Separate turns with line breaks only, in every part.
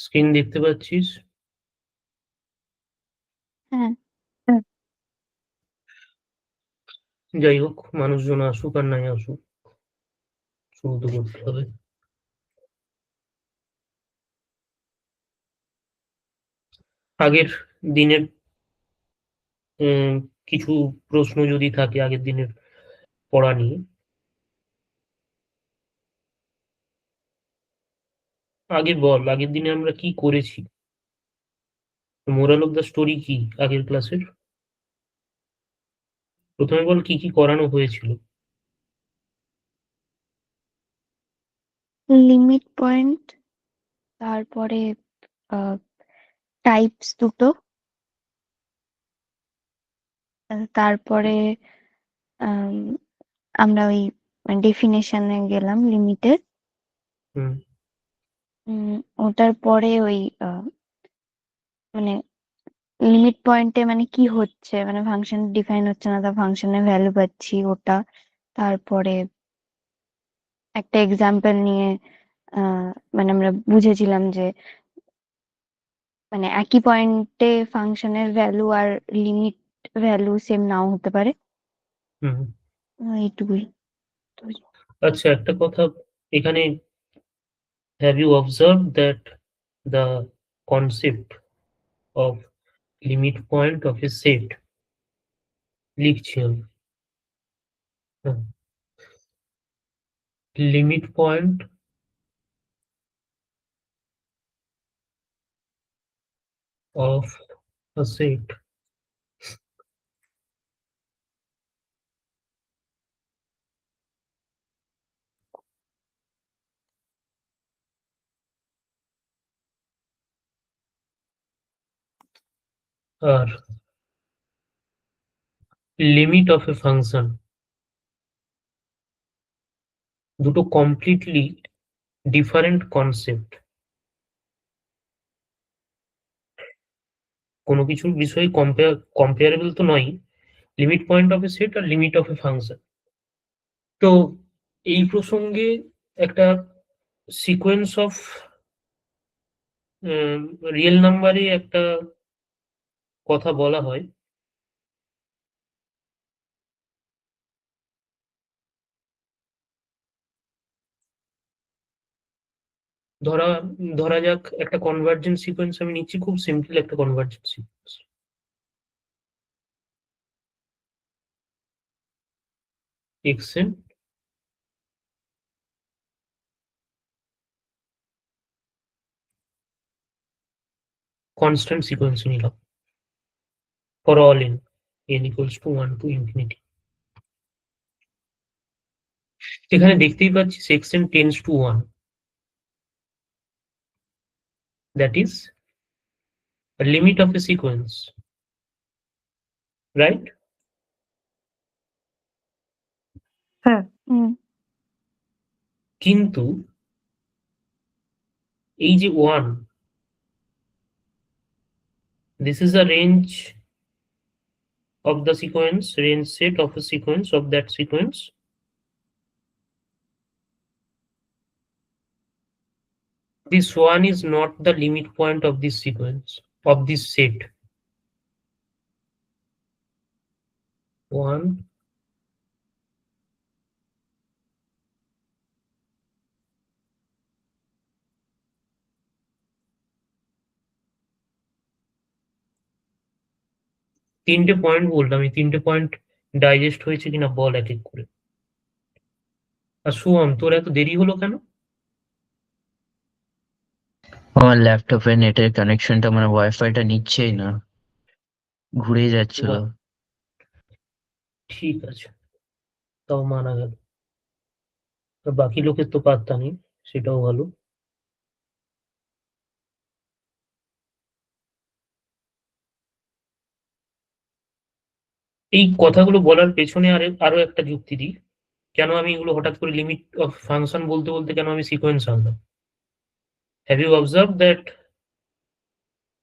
Screen দেখতে পাচ্ছিস?
হ্যাঁ।
যাই হোক, মানুষজন আসুক আর নাই আসুক, শুরু তো করতে হবে। আগের দিনের কিছু প্রশ্ন যদি থাকে আগের দিনের পড়া নিয়ে। আগে বল, আগের দিনে আমরা কি করেছি? মোরাল অফ দ্য স্টোরি কি আগের ক্লাসের? প্রথমে বল কি কি করানো হয়েছিল।
লিমিট পয়েন্ট, তারপরে টাইপস দুটো, তারপরে আম, আমরা ওই ডেফিনেশনে গেলাম লিমিটের।
হুম
ওটার পরে ওই মানে লিমিট পয়েন্টে মানে কি হচ্ছে, মানে ফাংশন ডিফাইন হচ্ছে না, তা ফাংশনের ভ্যালু পাচ্ছি ওটা। তারপরে একটা এক্সাম্পল নিয়ে মানে আমরা বুঝেছিলাম যে মানে একই পয়েন্টে ফাংশনের ভ্যালু আর লিমিট ভ্যালু সেম নাও হতে পারে।
হুম।
এইটুকুই। তো
আচ্ছা, একটা কথা এখানে, have you observe that the concept of limit point of a set, লিখছি আমি। Limit point of a set আর লিমিট অফ এ ফাংশন, দুটো কমপ্লিটলি ডিফারেন্ট কনসেপ্ট। কোনো কিছুর বিষয়ে কম্পেয়ারেবল তো নয়, limit point of a set আর লিমিট অফ এ ফাংশন। তো এই প্রসঙ্গে একটা সিকোয়েন্স অফ রিয়েল নাম্বারে একটা কথা বলা হয়। ধরা ধরা যাক একটা কনভার্জেন্স সিকোয়েন্স আমি নিচ্ছি, খুব সিম্পল একটা convergence sequence. X n constant sequence নিলাম for all n equals to 1 to infinity। এখানে দেখতেই পাচ্ছি x n tends to 1, that is a limit of a sequence, right?
হ্যাঁ।
কিন্তু এই যে 1, this is a range of the sequence, range set of a sequence of that sequence. This 1 is not the limit point of this sequence, of this set. 1 তিনটে point বললাম, এই তিনটে point digest হয়েছে কিনা বল এক এক করে। আর শুভম, তোর এত দেরি হলো কেন?
আমার ল্যাপটপে নেটের কানেকশনটা মানে ওয়াইফাইটা নিচ্ছেই না, ঘুরেই যাচ্ছিল।
বাহ, ঠিক আছে, তাও মানা গেল। আর বাকি লোকের তো পাত্তা নেই, সেটাও ভালো। এই কথাগুলো বলার পেছনে আরো একটা যুক্তি দিই, কেন আমি এগুলো হঠাৎ করে লিমিট অফ ফাংশন বলতে বলতে কেন আমি সিকোয়েন্স আনলাম। Have you observe that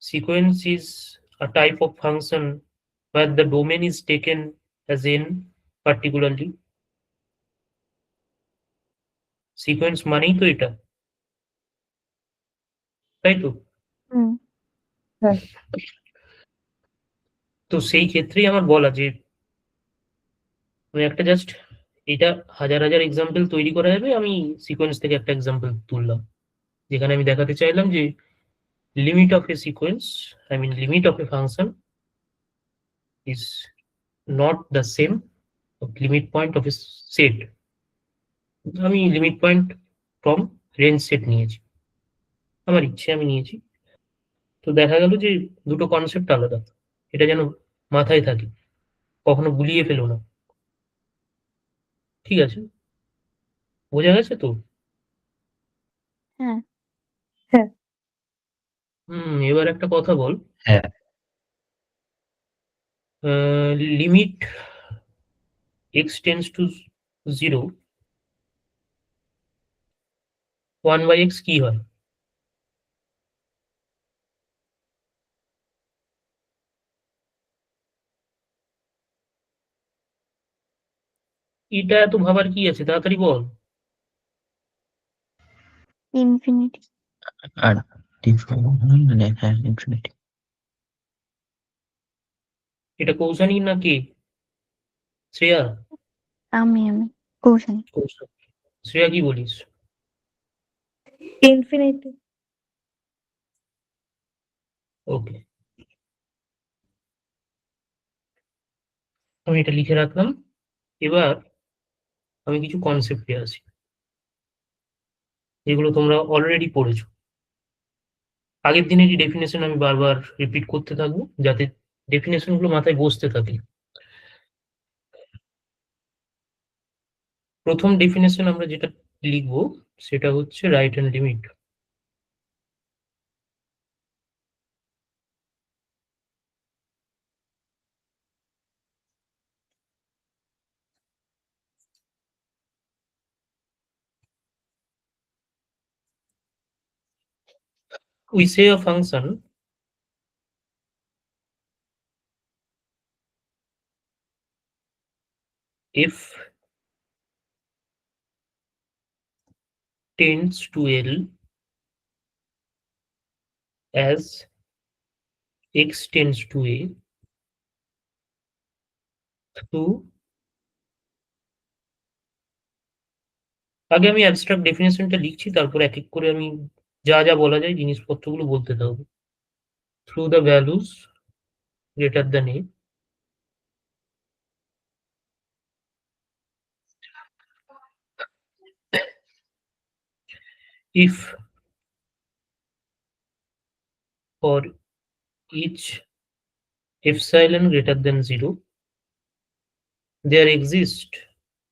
sequence is a type of function where the domain is taken as n particularly? Sequence মানেই তো এটা। তাই তো?
হুম
তো সেই ক্ষেত্রেই আমার বলা যে আমি একটা জাস্ট এটা হাজার হাজার এক্সাম্পল তৈরি করা যাবে, আমি সিকোয়েন্স থেকে একটা এক্সাম্পল তুললাম যেখানে আমি দেখাতে চাইলাম যে limit of a sequence, I mean limit of a function is not the same of limit point of a set. আমি limit point from range set নিয়েছি, আমার ইচ্ছে আমি নিয়েছি। তো দেখা গেল যে দুটো কনসেপ্ট আলাদা, এটা যেন মাথায় থাকে, কখনো গুলিয়ে ফেলো না। ঠিক আছে, বোঝা গেছে তো?
হ্যাঁ
এবার একটা কথা বল,
হ্যাঁ
limit x tends to 0, 1/x কি হয়? এটা এত ভাবার কি আছে, তাড়াতাড়ি বল।
ইনফিনিটি।
আর মানে হ্যাঁ ইনফিনিটি।
এটা কৌশানী না কে? শ্রেয়া?
আমি কৌশানী।
কৌশানী। শ্রেয়া কি বলিস?
ইনফিনিটি।
ওকে, আমি এটা লিখে রাখলাম। এবার আমি কিছু কনসেপ্টে আসি যেগুলো তোমরা অলরেডি পড়েছো। আগের দিনেরই ডেফিনেশন আমি বারবার রিপিট করতে থাকবো যাতে ডেফিনেশন গুলো মাথায় বসতে থাকে। প্রথম ডেফিনেশন আমরা যেটা লিখবো সেটা হচ্ছে right hand limit. We say a function f tends to L as x tends to a through, আগে আমি অ্যাবস্ট্রাক্ট ডেফিনেশনটা লিখছি, তারপর এক এক করে আমি যা যা বলা যায় জিনিসপত্রগুলো বলতে থাকবো। Through the values greater than a, if for each epsilon greater than 0 there exists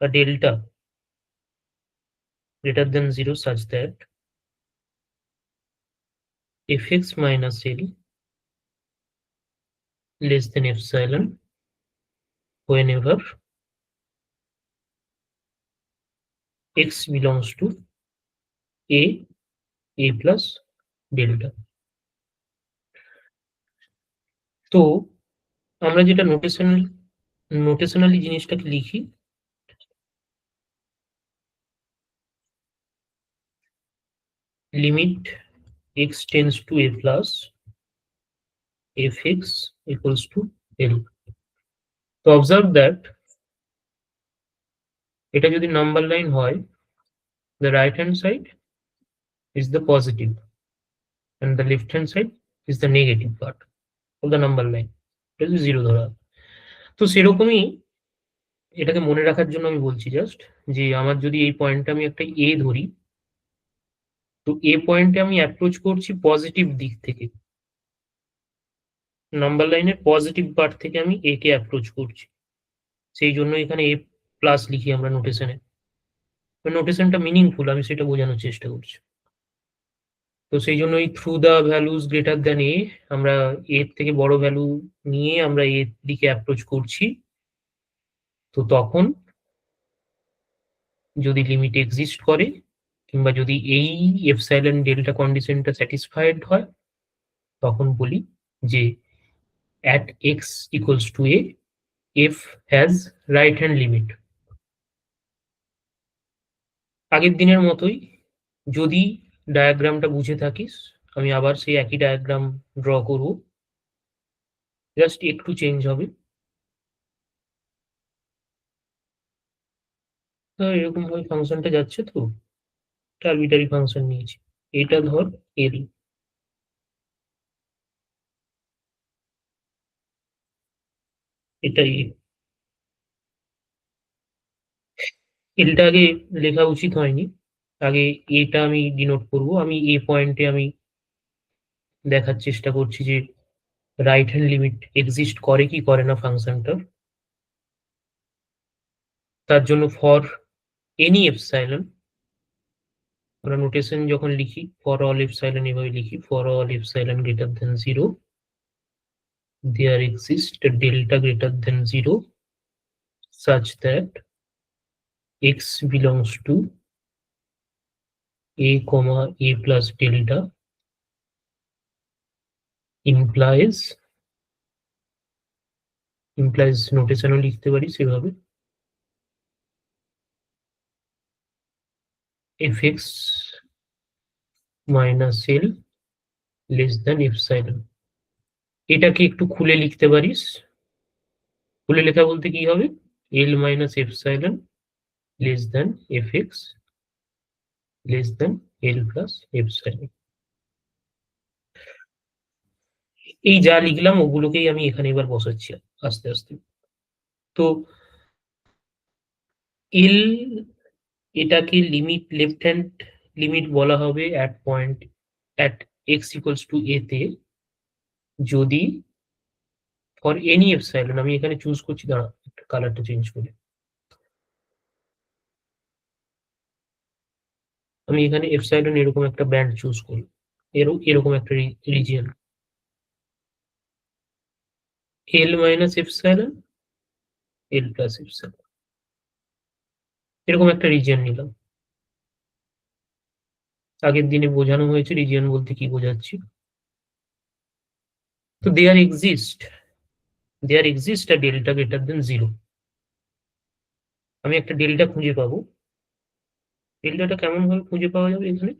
a delta greater than 0 such that fx minus L less than epsilon whenever x belongs to a plus delta. তো আমরা যেটা নোটেশনালি জিনিসটাকে লিখি, limit x tends to a plus fx equals to L. তো observe that এটা যদি number line হয়, the right hand side is the positive and the left hand side is the negative part of the number line. এটা যদি 0 ধরা হয়। তো সেরকমই এটাকে মনে রাখার জন্য আমি বলছি জাস্ট যে আমার যদি এই পয়েন্টটা আমি একটা এ ধরি, তো এ পয়েন্টে আমি অ্যাপ্রোচ করছি পজিটিভ দিক থেকে, নাম্বার লাইনের পজিটিভ পার্ট থেকে আমি এ কে অ্যাপ্রোচ করছি, সেই জন্য এখানে এ প্লাস লিখি আমরা নোটেশনে। নোটেশনটা মিনিংফুল, আমি সেটা বোঝানোর চেষ্টা করছি। তো সেই জন্য এই through the values greater than a, আমরা এর থেকে বড় ভ্যালু নিয়ে আমরা এর দিকে অ্যাপ্রোচ করছি। তো তখন যদি লিমিট এক্সিস্ট করে কিংবা যদি এই এপসাইলন ডেল্টা কন্ডিশনটা স্যাটিসফাইড হয়, তখন বলি যে at x equals to a f has right hand limit। আগের দিনের মতোই যদি ডায়াগ্রামটা বুঝে থাকিস আমি আবার সেই একই ডায়াগ্রাম ড্র করব, জাস্ট একটু চেঞ্জ হবে। এরকম ভাবে ফাংশনটা যাচ্ছে, তো আরবিটারি ফাংশন নিয়েছি, এটা ধর এল, এটাই এলটা আগে লেখা উচিত হয়নি, আগে এটা আমি ডিনোট করব। আমি এ পয়েন্টে আমি দেখার চেষ্টা করছি যে রাইট হ্যান্ড লিমিট এক্সিস্ট করে কি করে না ফাংশনটা। তার জন্য ফর এনি এপসাইলন, আমরা নোটেশন যখন লিখি ফর অল এপসাইলন এভাবে লিখি, for all epsilon greater than 0 there exists a delta greater than 0 such that x belongs to a comma a plus delta implies নোটেশনও লিখতে পারি সেভাবে, fx minus l less than epsilon। এটাকে একটু খুলে লিখতে পারিস, খুলে লেখা বলতে কি হবে, l minus epsilon less than fx less than l plus epsilon। এই যা লিখলাম ওগুলোকেই আমি এখানে এবার বসাচ্ছি আস্তে আস্তে। তো এল, এটাকে লিমিট লেফট হ্যান্ড লিমিট বলা হবে at point at x equals to a তে, যদি ফর এনি এপসাইলন, আমি এখানে চুজ করছি, দাঁড়া একটু কালারটা চেঞ্জ করে, আমি এখানে এপসাইলন এরকম একটা ব্যান্ড চুজ করি, এরকম একটা রিজিয়ন, এল মাইনাস এপসাইলন এল প্লাস এপসাইলন, এরকম একটা রিজিয়ন নিলাম। আগের দিনে বোঝানো হয়েছে রিজিয়ন বলতে কি বোঝাচ্ছি। তো there exist a delta greater than 0, আমি একটা ডেল্টা খুঁজে পাবো। ডেল্টাটা কেমন ভাবে খুঁজে পাওয়া যাবে, এখানে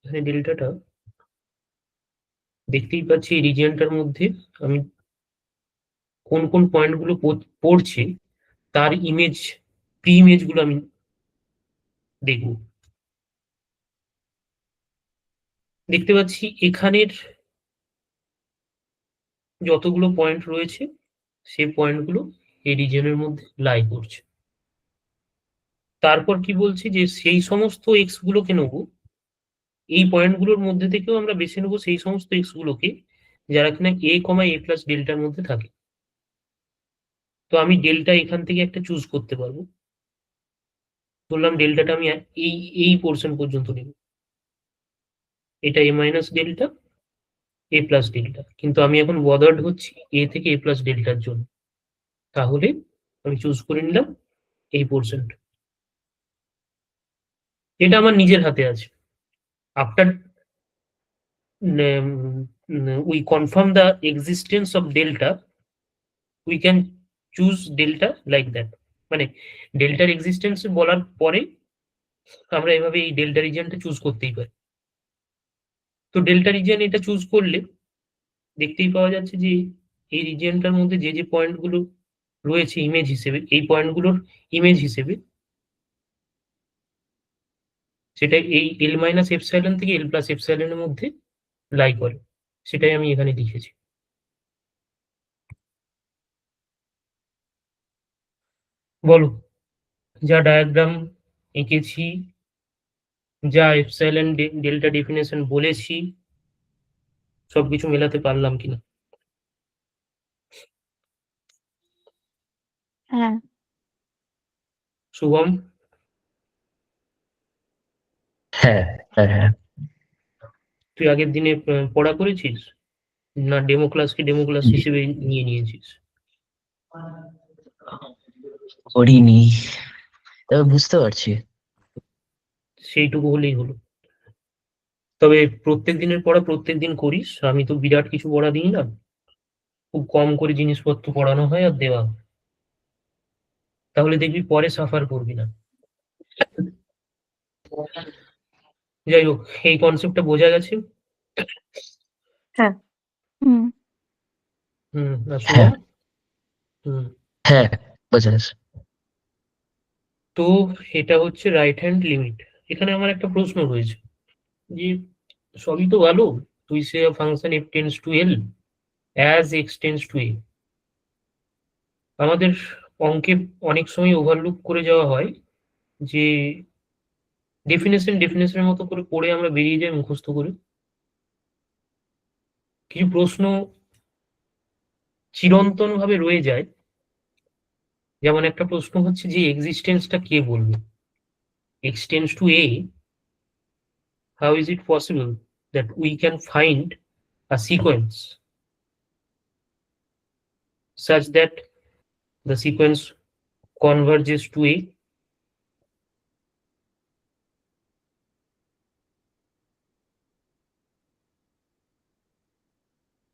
এখানে ডেল্টাটা দেখতেই পাচ্ছি এই রিজিয়নটার মধ্যে আমি কোন কোন পয়েন্টগুলো পড়ছে তার ইমেজ, প্রি ইমেজ গুলো আমি দেখব। দেখতে পাচ্ছি এখানের যতগুলো পয়েন্ট রয়েছে সেই পয়েন্টগুলো এই রিজিয়নের মধ্যে লাই করছে। তারপর কি বলছি যে সেই সমস্ত এক্স গুলোকে নেব, এই পয়েন্টগুলোর মধ্যে থেকেও আমরা বেছে নেবো সেই সমস্ত এক্স গুলোকে যারা কিনা এ কমা এ প্লাস ডেল্টার মধ্যে থাকে। তো আমি ডেল্টা এখান থেকে একটা চুজ করতে পারবো, বললাম ডেল্টাটা আমি এই এই পোর্শন পর্যন্ত নেব, এটা a minus delta a plus delta, কিন্তু আমি এখন বদার্ড হচ্ছি এ থেকে এ প্লাস ডেল্টার জন্য, তাহলে আমি চুজ করে নিলাম এই পোর্শনটা, এটা আমার নিজের হাতে আছে। After we confirm the existence of delta, we can choose delta like that, মানে ডেল্টার এক্সিস্টেন্স বলার পরে আমরা এভাবে এই ডেল্টা রিজিয়নটা চুজ করতেই পারি। তো ডেল্টা রিজিয়ন এটা চুজ করলে দেখতেই পাওয়া যাচ্ছে যে এই রিজিয়নটার মধ্যে যে যে পয়েন্টগুলো রয়েছে ইমেজ হিসেবে, এই পয়েন্টগুলোর ইমেজ হিসেবে সেটা এই এল মাইনাস এপসাইলন থেকে এল প্লাস এপসাইলনের মধ্যে লাই করে, সেটাই আমি এখানে লিখেছি। বলো, যা ডায়াগ্রাম এঁকেছি, যা এপসাইলন ডেল্টা ডেফিনেশন বলেছি, সবকিছু মেলাতে পারলাম কিনা?
হ্যাঁ,
শুভম,
হ্যাঁ হ্যাঁ হ্যাঁ,
তুই আগের দিনে পড়া করেছিস না ডেমো ক্লাসকে ডেমো ক্লাস হিসেবে নিয়ে নিয়েছিস?
করিনি, তবে বুঝতে পারছি।
সেইটুকু হলেই হলো। তবে প্রত্যেক দিনের পড়া প্রত্যেক দিন করিস, আমি তো বিরাট কিছু পড়া দিই না, খুব কম করে জিনিসপত্র পড়ানো হয় আর দেওয়া হয়। তাহলে দেখবি পরে সাফার করবি না। যাই হোক, এই কনসেপ্টটা বোঝা গেছে।
হ্যাঁ।
হুম
আর শুভ?
হ্যাঁ
হুম
হ্যাঁ বোঝা যাচ্ছে।
তো এটা হচ্ছে রাইট হ্যান্ড লিমিট। এখানে আমার একটা প্রশ্ন রয়েছে যে সবই তো ভালো, তুই say function f tends to l as x tends to a। আমাদের অঙ্কে অনেক সময় ওভারলুক করে যাওয়া হয় যে ডেফিনেশনের মতো করে পড়ে আমরা বেরিয়ে যাই মুখস্থ করে। কিছু প্রশ্ন চিরন্তন ভাবে রয়ে যায়। যেমন একটা প্রশ্ন হচ্ছে যে এক্সিস্টেন্সটা কে বলবে, x tends to a, how is it possible that we can find a sequence such that the sequence converges to a?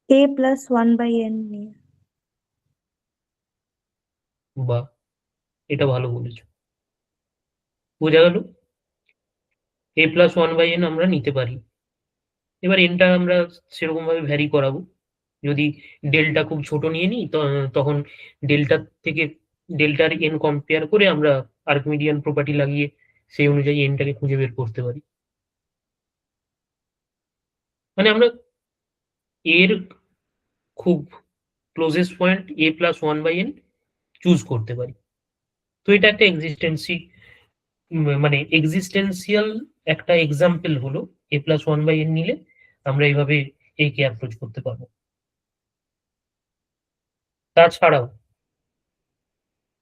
a plus 1/n নিয়ে।
বা এটা ভালো বলেছো, বোঝা গেল a plus one by n আমরা নিতে পারি। এবার এনটা আমরা সেরকম ভাবে ভ্যারি করাবো। যদি ডেল্টা খুব ছোট নিয়ে নিই তখন ডেল্টা থেকে ডেল্টার এন কম্পেয়ার করে আমরা আর্কিমিডিয়ান প্রপার্টি লাগিয়ে সেই অনুযায়ী এনটাকে খুঁজে বের করতে পারি। মানে আমরা এর খুব closest point a plus one by n choose করতে পারি। তো এটা একটা মানে এক্সিস্টেন্সিয়াল একটা এক্সাম্পল হলো a plus one by n নিলে আমরা এইভাবে একে অ্যাপ্রোচ করতে পারবো। তাছাড়াও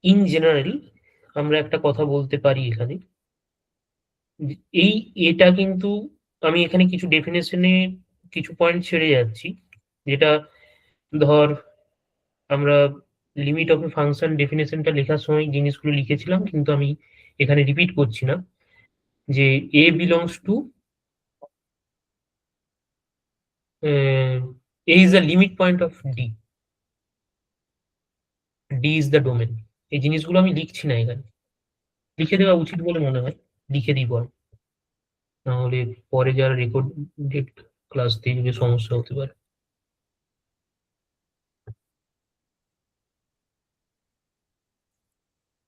ইন জেনারেল আমরা একটা কথা বলতে পারি এখানে, এই এটা কিন্তু আমি এখানে কিছু ডেফিনেশনে কিছু পয়েন্ট ছেড়ে যাচ্ছি, যেটা ধর আমরা লিমিট অফ এ ফাংশন ডেফিনেশনটা লেখার সময় জিনিসগুলো লিখেছিলাম, কিন্তু আমি এখানে রিপিট করছি না, যে a belongs to a is the limit point of d is the domain। এই জিনিসগুলো আমি লিখছি না এখানে, লিখে দেওয়া উচিত বলে মনে হয়, লিখে দিই পরে, নাহলে পরে যারা রেকর্ডেড ক্লাস দেখবে সমস্যা হতে পারে।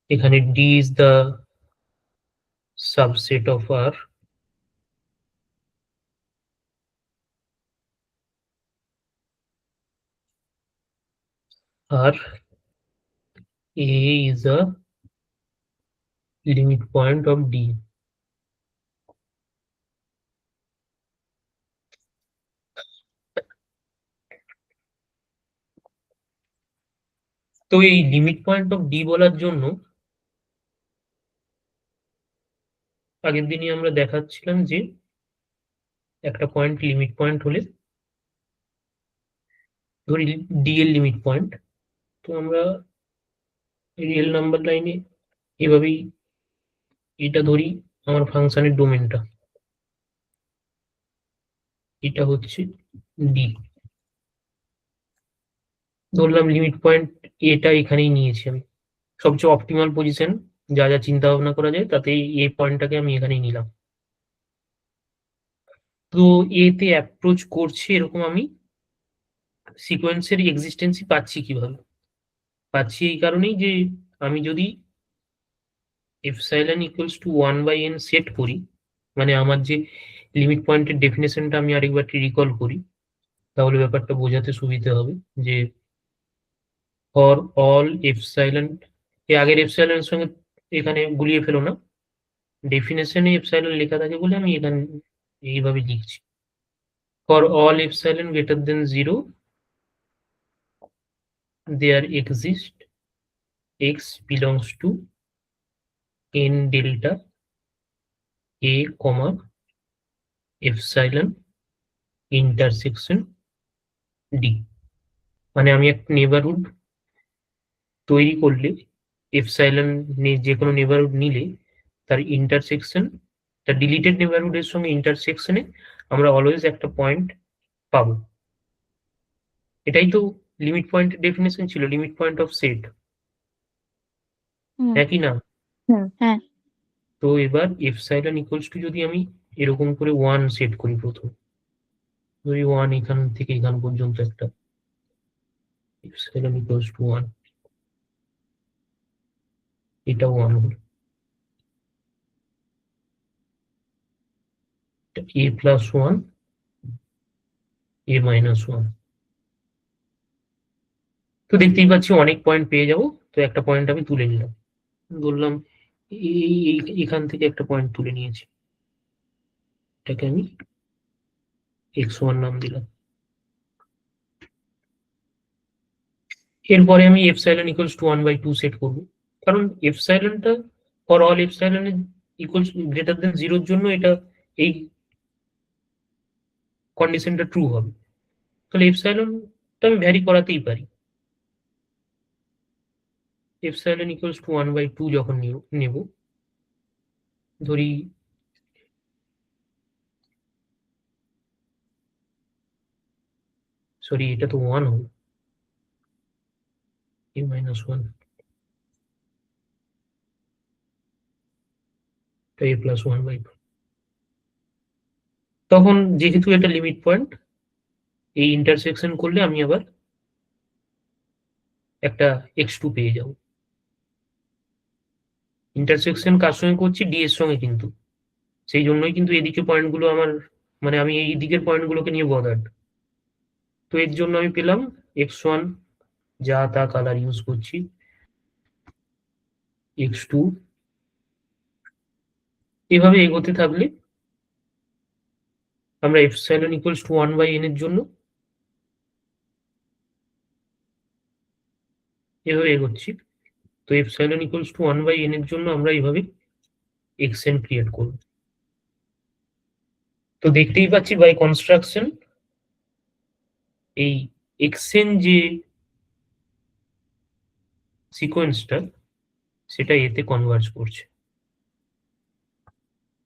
এখানে d is the subset of R, R a is the limit point of d। তো এই লিমিট পয়েন্ট অফ ডি বলার জন্য আগের দিনই আমরা দেখাচ্ছিলাম যে একটা পয়েন্ট লিমিট পয়েন্ট হলে ধরি ডি এর লিমিট পয়েন্ট, তো আমরা রিয়েল নাম্বার লাইনে এভাবেই এটা ধরি আমার ফাংশনের ডোমেনটা, এটা হচ্ছে ডি। ধরলাম লিমিট পয়েন্ট এটা এখানেই নিয়েছি আমি, সবচেয়ে অপটিমাল পজিশন যা যা চিন্তা ভাবনা করা যায় তাতে এই পয়েন্টটাকে আমি এখানেই নিলাম। তো এতে অ্যাপ্রোচ করছে এরকম আমি সিকোয়েন্সের এক্সিস্টেন্সই পাচ্ছি কিভাবে? পাচ্ছি এই কারণেই যে আমি যদি epsilon equals to one by n set করি, মানে আমার যে লিমিট পয়েন্টের ডেফিনেশনটা আমি আরেকবার রিকল করি, তাহলে ব্যাপারটা বোঝাতে সুবিধা হবে যে ফর অল এপসাইলন, এই আগের এপসাইলনের সঙ্গে এখানে গুলিয়ে ফেলো না, ডেফিনেশনে এপসাইলন লেখা থাকে বলে আমি এখানে এইভাবে লিখছি। For all epsilon greater than 0 there exist x belongs to n delta a comma epsilon intersection d। মানে আমি একটা নেবারহুড তৈরি করলে এপসাইলন যে কোনো নেবারহুড নিলে তার ইন্টারসেকশন, তার ডিলিটেড নেবারহুডের সঙ্গে ইন্টারসেকশনে আমরা অলওয়েজ একটা পয়েন্ট পাবো। এটাই তো লিমিট পয়েন্টের ডেফিনেশন ছিল, লিমিট পয়েন্ট অফ সেট,
হুম
একই না?
হুম।
হ্যাঁ
তো এবার এপসাইলন ইকুয়ালস টু যদি আমি এরকম করে 1 সেট করি প্রথম, ধরি 1 এখান থেকে এখান পর্যন্ত একটা এপসাইলন ইকুয়ালস টু 1, এটা 1 হলো, a প্লাস 1 a মাইনাস 1। তো দেখতেই পাচ্ছি অনেক পয়েন্ট পেয়ে যাব, তো একটা পয়েন্ট আমি তুলে নিলাম, বললাম এখান থেকে একটা পয়েন্ট তুলে নিয়েছি, এটাকে আমি x1 নাম দিলাম। এরপরে আমি এপসাইলন ইকুয়ালস টু 1/2 সেট করব, কারণ এপসাইলনটা for all epsilon equals greater than 0 এর জন্য এটা এই কন্ডিশনটা ট্রু হবে, তাহলে এপসাইলনটা আমি ভ্যারি করাতেই পারি। এপসাইলন ইকুয়ালস টু 1/2 যখন নেব, ধরি সরি এটা তো 1 হলো, a মাইনাস 1 a প্লাস 1/2। তখন যেহেতু এটা লিমিট পয়েন্ট, এই ইন্টারসেকশন করলে আমি আবার একটা x2 পেয়ে যাব। ইন্টারসেকশন কার সঙ্গে করছি, ডি এর সঙ্গে, কিন্তু সেই জন্যই কিন্তু এদিকে পয়েন্টগুলো আমার, মানে আমি এই দিকের পয়েন্টগুলোকে নিয়ে বদার্ড। তো এর জন্য আমি পেলাম x1 যা তা কালার ইউজ করছি, x2, এভাবে এগোতে থাকলে আমরা এপসাইলন ইকুয়ালস টু 1/n এর জন্য এভাবে এগোচ্ছি। তো এপসাইলন ইকুয়ালস টু 1/n এর জন্য আমরা এইভাবে xn ক্রিয়েট করব। তো দেখতেই পাচ্ছি বাই কনস্ট্রাকশন এই xn যে সিকোয়েন্সটা সেটা এতে কনভার্জ করছে,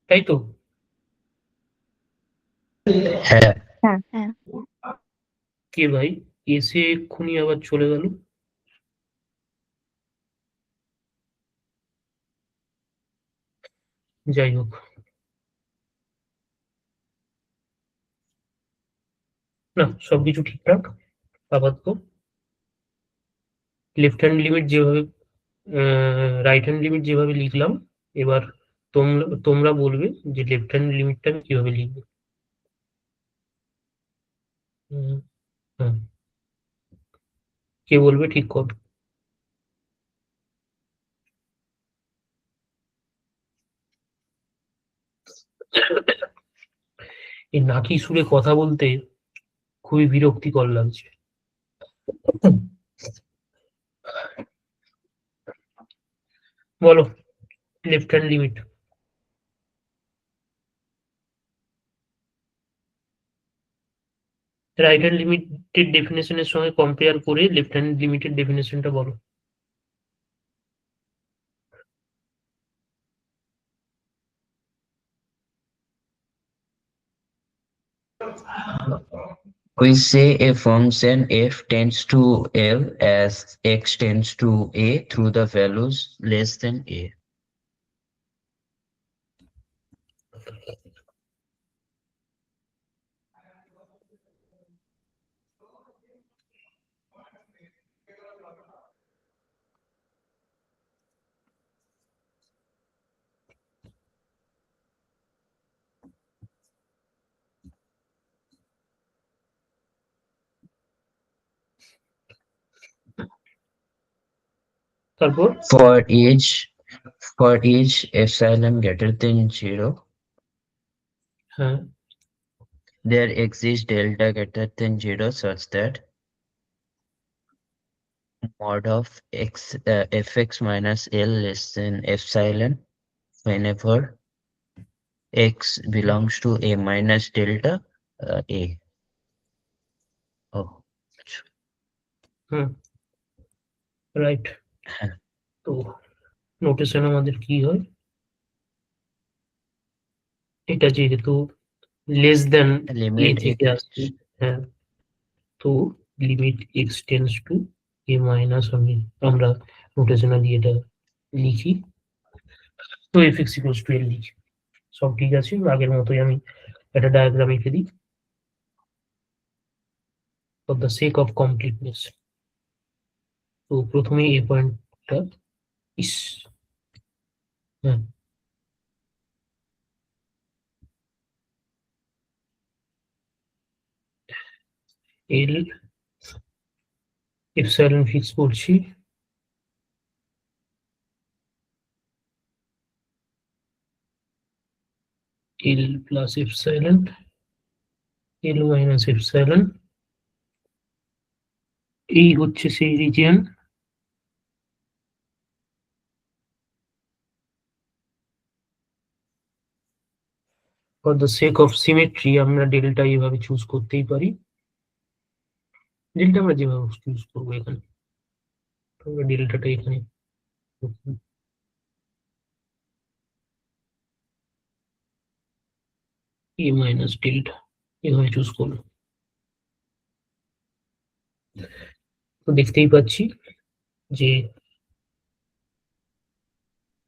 তাই তো?
হ্যাঁ,
হ্যাঁ,
কে ভাই এসে এক্ষুনি আবার চলে গেল? যাই হোক, না সবকিছু ঠিকঠাক আপাতত। লেফট হ্যান্ড লিমিট যেভাবে, রাইট হ্যান্ড লিমিট যেভাবে লিখলাম, এবার তোমরা বলবে যে লেফট হ্যান্ড লিমিটটা আমি কিভাবে লিখবো। হ্যাঁ, কে বলবে ঠিক কর। এই নাকি সুরে কথা বলতে খুবই বিরক্তিকর লাগছে। বলো left hand limit. Right hand লিমিটের ডেফিনেশনের সঙ্গে কম্পেয়ার করে লেফট হ্যান্ড লিমিটের ডেফিনেশনটা বলো।
we say a function f tends to L as x tends to a through the values less than a.
তারপর
For each epsilon greater than 0,
হ্যাঁ,
there exists delta greater than 0 such that mod of fx minus L less than epsilon whenever x belongs to a minus delta a. Oh,
hmm, right.
হ্যাঁ।
তো notation আমাদের কি হয়, এটা যেহেতু less than এ
limit
থেকে
x
আসছে, হ্যাঁ, তো limit x tends to a minus, আমরা নোটেশনালি এটা লিখি, তো fx ইকুয়ালস টু l লিখি। সব ঠিক আছে, আগের মতোই আমি একটা ডায়াগ্রাম এঁকে দিই for the sake of completeness. তো প্রথমে এই পয়েন্টটা, ইস, হ্যাঁ, এল এপসাইলন ফিক্স করছি, এল plus epsilon, l minus epsilon, এই হচ্ছে সেই region for the sake of symmetry আমরা ডেল্টা এইভাবে চুজ করতেই পারি, ডেল্টা আমরা যেভাবে চুজ করবো এখানে, আমরা ডেল্টাটা এখানে এ মাইনাস ডেল্টা এভাবে চুজ করবো। তো দেখতেই পাচ্ছি যে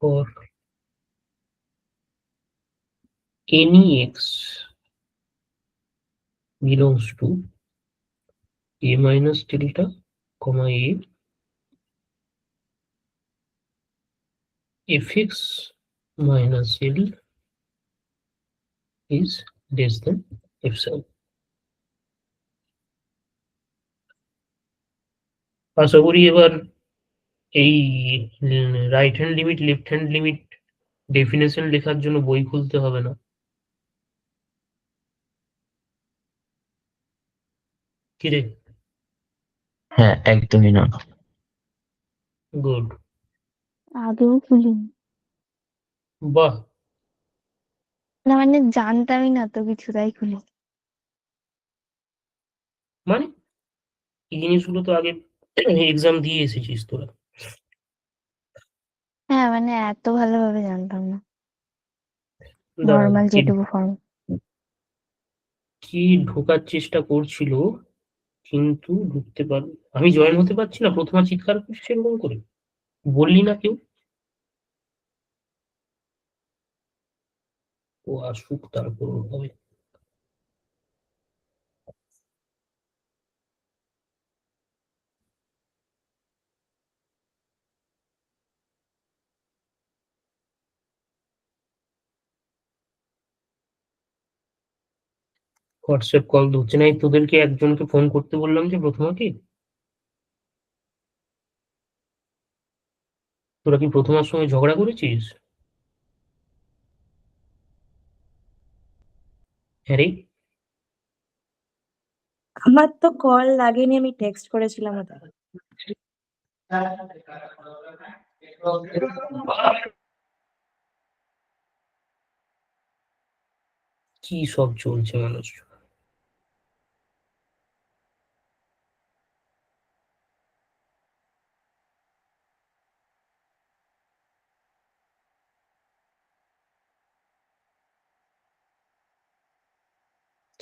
for any x belongs to a minus delta comma a, fx minus l is less than epsilon। আশা করি এবার এই right hand limit left hand limit definition লেখার জন্য বই খুলতে হবে না, কিরে?
হ্যাঁ, একদমই না।
গুড,
আদৌ খুলিনি।
বাহ,
না মানে জানতামই না তো কিছু, তাই খুলি।
মানে এই জিনিসগুলো তো আগে এক্সাম দিয়ে এসেছিস তোরা।
হ্যাঁ মানে এত ভালোভাবে জানতাম না,
দাঁড়া,
নর্মাল যেটুকু ফর্ম।
কি ঢোকার চেষ্টা করছিল কিন্তু ঢুকতে পারবে, আমি জয়েন হতে পারছি না, প্রথমে চিৎকার করছি সেরকম করে, বললি না কেউ? ও আসুক তারপর হবে। হোয়াটসঅ্যাপ কল ধরছে না, এই তোদেরকে একজনকে ফোন করতে বললাম যে প্রথমাকে, তোরা কি প্রথমার সঙ্গে ঝগড়া করেছিস? হ্যাঁ রে,
আমার তো কল লাগেনি, আমি টেক্সট করেছিলাম ওটা।
কি সব চলছে মানুষ।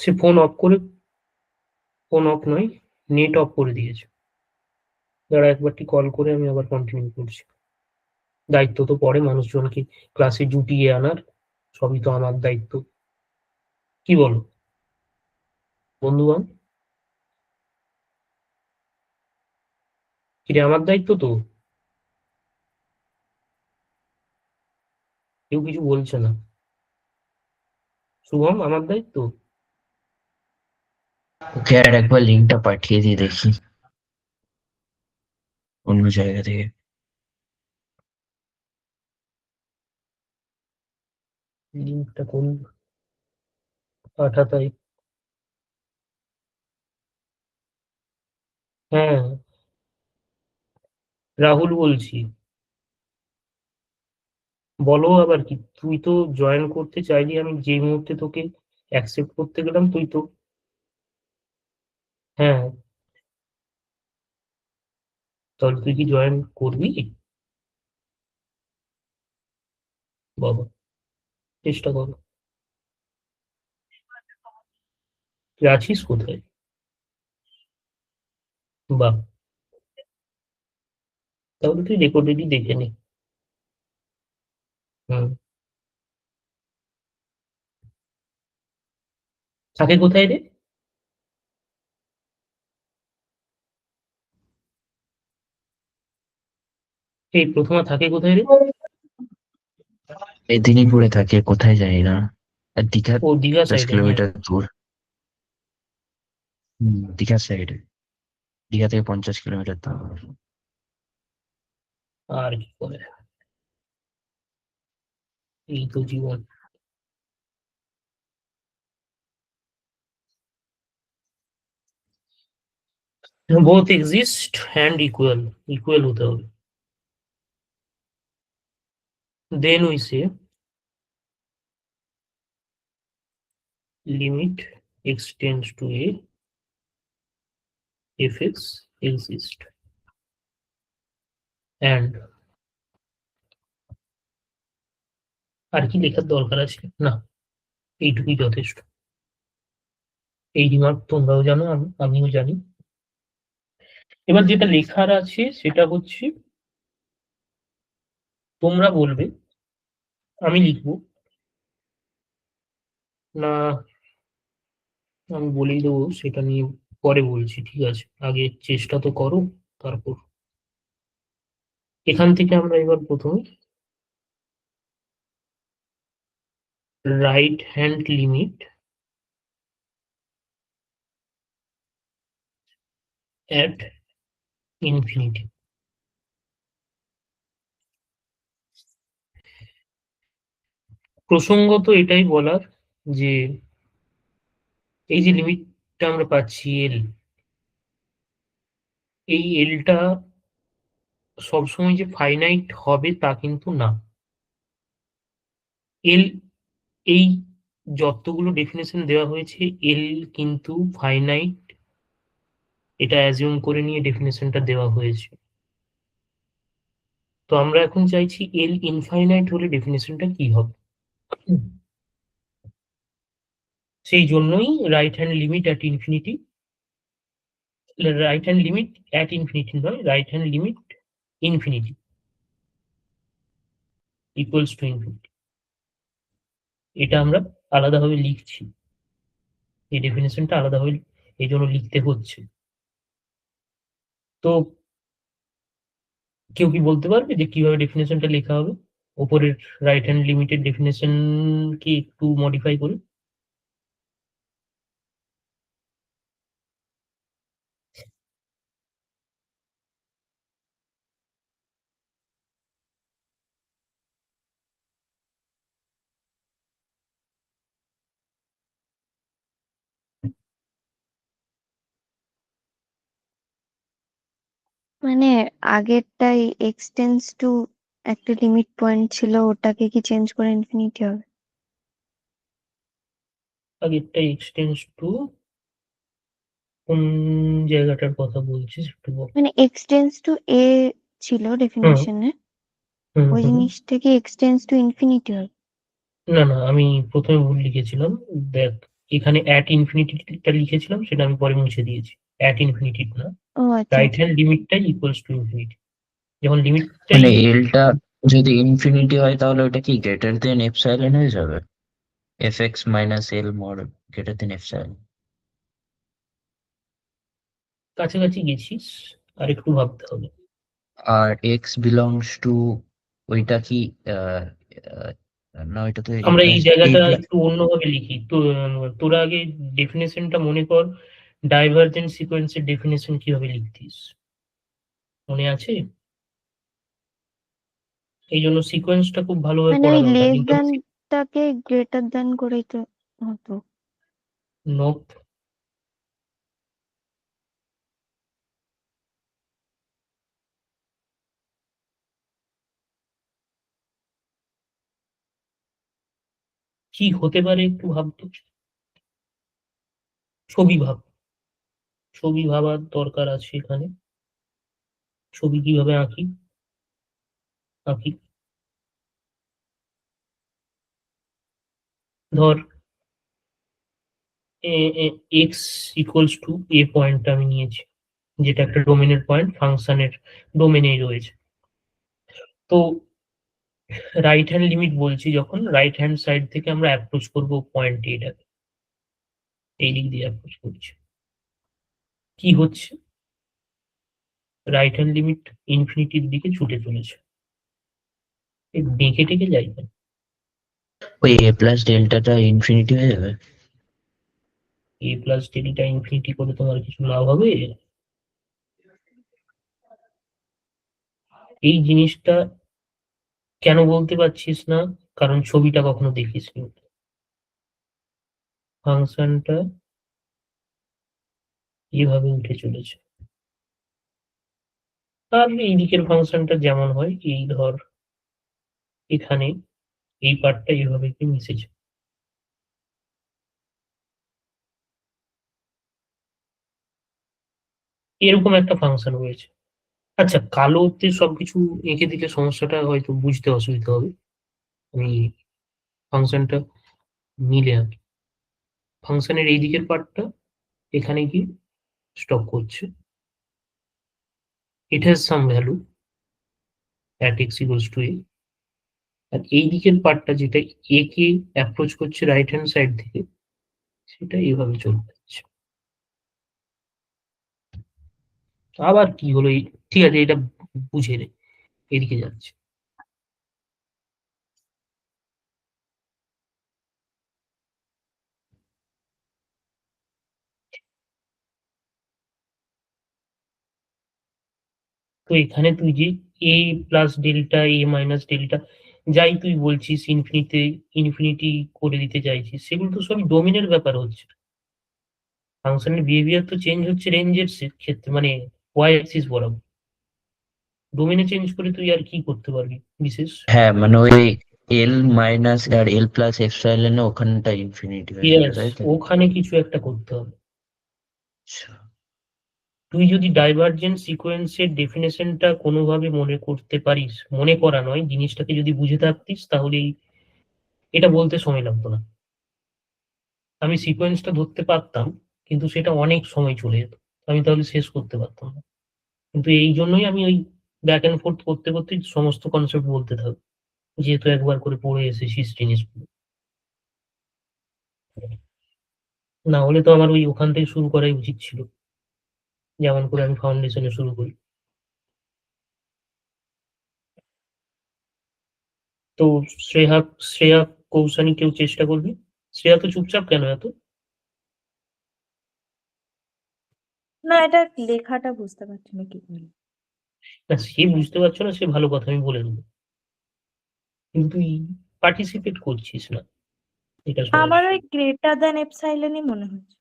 সে ফোন অফ করে, ফোন অফ নয়, নেট অফ করে দিয়েছে। দাঁড়া একবারটি কল করে আমি আবার কন্টিনিউ করছি। দায়িত্ব তো পরে মানুষজনকে ক্লাসে জুটিয়ে আনার, সবই তো আমার দায়িত্ব, কি বলো বন্ধুগণ? কিরে আমার দায়িত্ব তো, কেউ কিছু বলছে না। শুভম আমার দায়িত্ব।
ওকে আর একবার লিঙ্কটা পাঠিয়ে দিই, দেখি অন্য জায়গা থেকে।
লিঙ্কটা কোন পাঠাতাই? হ্যাঁ, রাহুল বলছি। বলো আবার কি, তুই তো জয়েন করতে চাইলি, আমি যেই মুহূর্তে তোকে অ্যাকসেপ্ট করতে গেলাম তুই তো, হ্যাঁ, তাহলে তুই কি জয়েন করবি? বাবা, চেষ্টা কর। তুই আছিস কোথায়? বাহ, তাহলে তুই রেকর্ডেডই দেখে নে। হুম, থাকে কোথায় রে? এই প্রথমা থাকে কোথায় রে?
মেদিনীপুরে থাকে, কোথায় জানি না। আর দীঘা
ও দীঘা
10
সাইডে, হ্যাঁ।
কিলোমিটার দূর। দীঘার সাইডে। দীঘা থেকে 50 কিলোমিটার দূর।
আর কি করে, এই তো জীবন। Both exist and equal, equal হতে হবে। Then we say limit x tends to a fx exist and আর কি লেখার দরকার আছে? না, এইটুকুই যথেষ্ট। এই রিমার্ক তোমরাও জানো, আমিও জানি। এবার যেটা লেখার আছে সেটা হচ্ছে তোমরা বলবে, আমি লিখবো না, আমি বলেই দেবো, সেটা নিয়ে পরে বলছি, ঠিক আছে? আগে চেষ্টা তো করো, তারপর। এখান থেকে আমরা এবার প্রথমে right hand limit at infinity. প্রসঙ্গত এটাই বলার যে এই যে লিমিটটা আমরা পাচ্ছি এল, এই এলটা সবসময় যে ফাইনাইট হবে তা কিন্তু না। এল, এই যতগুলো ডেফিনেশন দেওয়া হয়েছে, এল কিন্তু ফাইনাইট, এটা অ্যাজিউম করে নিয়ে ডেফিনেশনটা দেওয়া হয়েছে। তো আমরা এখন চাইছি এল ইনফাইনাইট হলে ডেফিনেশনটা কি হবে। সেই জন্যই right hand limit at infinity, right hand limit at infinity নয়, right hand limit infinity equals to infinity, এটা আমরা আলাদাভাবে লিখছি। এই ডেফিনেশনটা আলাদাভাবে এই জন্য লিখতে হচ্ছে। তো কেউ কি বলতে পারবে যে কিভাবে ডেফিনেশনটা লেখা হবে? ওপরের রাইট হ্যান্ড লিমিটেড ডেফিনেশন কি একটু মডিফাই করে?
মানে আগেরটাই এক্সটেন্স টু একটা লিমিট পয়েন্ট ছিল, ওটাকে কি চেঞ্জ করে ইনফিনিটি হবে?
আগেরটা এক্সটেন্স টু কোন জায়গাটার কথা বলছিস একটু বল।
মানে এক্সটেন্স টু এ ছিল
হুম
ডেফিনিশনে,
হুম
ওই
হুম।
জিনিস থেকে এক্সটেন্স টু ইনফিনিটি হবে।
না না, আমি প্রথমে ভুল লিখেছিলাম। দেখ, এখানে অ্যাট ইনফিনিটিটা লিখেছিলাম, সেটা আমি পরে মুছে দিয়েছি। অ্যাট ইনফিনিটি না,
ও আচ্ছা
রাইট
আচ্ছা।
হ্যান্ড লিমিটটাই ইকুয়ালস টু ইনফিনিটি। যখন লিমিটটাই
মানে এলটা যদি ইনফিনিটি হয় তাহলে ওটা কি গ্রেটার দেন এপসাইলন হয়ে যাবে? এফএক্স মাইনাস এল মর গ্রেটার দেন এপসাইলন।
কাছাকাছি গেছিস, আর একটু ভাবতে হবে।
আর এক্স বিলংস টু ওইটা কি আহ, আহ, না ওইটা তো
আমরা এই
এই
জায়গাটা একটু অন্যভাবে লিখি তো। তোরা আগে ডেফিনেশনটা মনে কর, ডাইভারজেন্ট সিকোয়েন্সের ডেফিনেশন কিভাবে লিখতিস, মনে আছে? এই জন্য সিকোয়েন্সটা খুব ভালোভাবে
মানে
পড়া
ওই
দরকার,
লেস
কিন্তু
দ্যানটাকে গ্রেটার দ্যান করেই তো হতো।
নোট কি হতে পারে একটু ভাবতো, ছবি ভাব, ছবি ভাবার দরকার আছে এখানে। ছবি কিভাবে আঁকি, আঁকি ধর এক্স ইকুয়ালস টু এ পয়েন্টটা আমি নিয়েছি, যেটা একটা ডোমেনের পয়েন্ট, ফাংশনের ডোমেনেই রয়েছে। তো রাইট হ্যান্ড লিমিট বলছি, যখন রাইট হ্যান্ড সাইড থেকে আমরা অ্যাপ্রোচ করবো পয়েন্ট এটাকে, এই দিক দিয়ে অ্যাপ্রোচ করছে, কি হচ্ছে, রাইট হ্যান্ড লিমিট ইনফিনিটির দিকে ছুটে চলেছে, বেঁকে টেকে যাই না।
ওই এ প্লাস ডেল্টাটা ইনফিনিটি হয়ে যাবে।
এ প্লাস ডেল্টা ইনফিনিটি করে তোমার কিছু লাভ হবে? এই জিনিসটা কেন বলতে পারছিস না? কারণ ছবিটা কখনো দেখিসনি। ফাংশনটা এভাবে উঠে চলেছে, আর এই দিকের ফাংশনটা যেমন হয়, এই ধর এখানে এই পার্টটা এভাবে কি মিশেছে, এরকম একটা ফাংশন রয়েছে। আচ্ছা, কালোতে সবকিছু এঁকে দিলে সমস্যাটা হয়তো বুঝতে অসুবিধা হবে। আমি ফাংশনটা মিলে আঁকি, ফাংশনের এই দিকের পার্টটা এখানে কি স্টপ করছে, it has some value at x equals to a, আর এই দিকের পার্টটা যেটা a কে অ্যাপ্রোচ করছে রাইট হ্যান্ড সাইড থেকে, সেটা এইভাবে চলে যাচ্ছে। আবার কি হলো ঠিক আছে, এটা বুঝে নে, এদিকে যাচ্ছে। তো এখানে তুই যে এ প্লাস ডেল্টা, এ মাইনাস ডেল্টা, যাই তুই বলছিস ইনফিনিটি করে দিতে চাইছিস, সেগুলো তো সবই ডোমেনের ব্যাপার হচ্ছে। ফাংশনের বিহেভিয়ার তো চেঞ্জ হচ্ছে রেঞ্জের ক্ষেত্রে, মানে ওয়াই অ্যাক্সিস বরাবর। ডোমেনে চেঞ্জ করে তুই আর কি করতে পারবি বিশেষ?
হ্যাঁ মানে ওই এল মাইনাস আর এল প্লাস এপসাইলন ওখানটা ইনফিনিটি হয়ে যাবে,
ইয়েস,
তাই তো?
ওখানে কিছু একটা করতে হবে।
আচ্ছা।
তুই যদি ডাইভারজেন্ট সিকোয়েন্সের ডেফিনেশনটা কোনোভাবে মনে করতে পারিস, মনে করা নয়, জিনিসটাকে যদি বুঝে থাকতিস, তাহলে এটা বলতে সময় লাগতো না। আমি সিকোয়েন্সটা ধরতে পারতাম, কিন্তু সেটা অনেক সময় চলে যেত, আমি তাহলে শেষ করতে পারতাম না। কিন্তু এই জন্যই আমি ওই ব্যাক এন্ড ফোর্থ করতে করতে সমস্ত কনসেপ্ট বলতে থাকবো, যেহেতু একবার করে পড়ে এসেছিস জিনিসগুলো। না হলে তো আমার ওই ওখান থেকে শুরু করাই উচিত ছিল, যেমন করে আমি ফাউন্ডেশনে শুরু করি। তো শ্রেয়া শ্রেয়া কৌশানী কেউ চেষ্টা করবি? শ্রেয়া তো চুপচাপ কেন এত?
না, এটা লেখাটা বুঝতে পারছি না কি বলে।
না, সে বুঝতে পারছো না, সে ভালো কথা, আমি বলে দেবো, কিন্তু তুই পার্টিসিপেট করছিস না, এটা
আমার
সমস্যা।
ওই গ্রেটার দ্যান এপসাইলনই মনে হচ্ছে।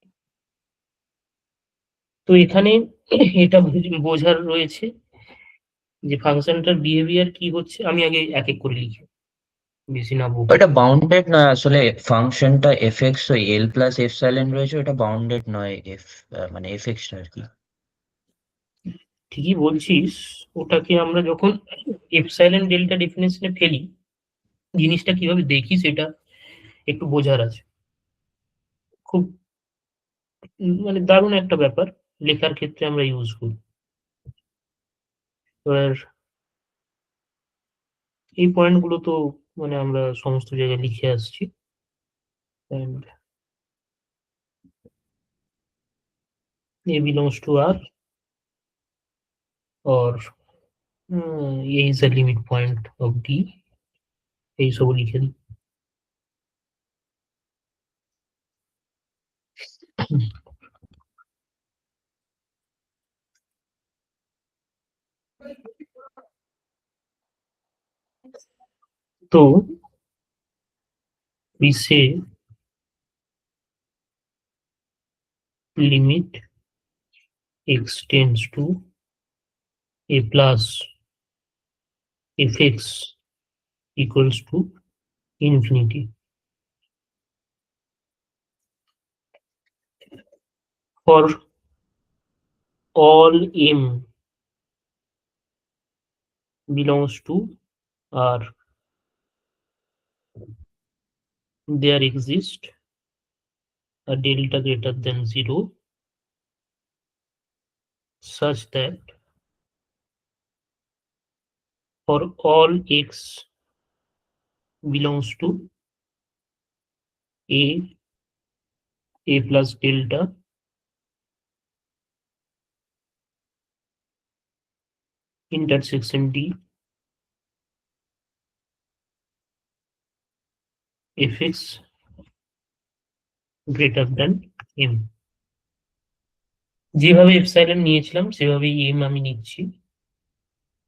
তো এখানে এটা বোঝার রয়েছে যে ফাংশনটার বিহেভিয়ার কি হচ্ছে। আমি আগে এক এক করে লিখি, বেশি না বকি।
ওটা বাউন্ডেড নয় আসলে, ফাংশনটা এফএক্স ওই এল প্লাস এপসাইলন রয়েছে, ওটা বাউন্ডেড নয়, মানে এফএক্সটা আর কি।
ঠিকই বলছিস, ওটাকে আমরা যখন এপসাইলন ডেল্টা ডেফিনেশনে ফেলি, জিনিসটা কিভাবে দেখি সেটা একটু বোঝার আছে। খুব মানে দারুণ একটা ব্যাপার, লেখার ক্ষেত্রে আমরা ইউজ করি। এবার এই পয়েন্টগুলো তো মানে আমরা সমস্ত জায়গায় লিখে আসছি, and a belongs to R, or A is the limit point of D, এইসব লিখে দিই। তো we say limit x tends to a plus fx equals to infinity for all m belongs to R. There exists a delta greater than 0 such that for all x belongs to A, a plus delta intersection d fx greater than m। যেভাবে epsilon নিয়েছিলাম সেভাবেই M আমি নিচ্ছি।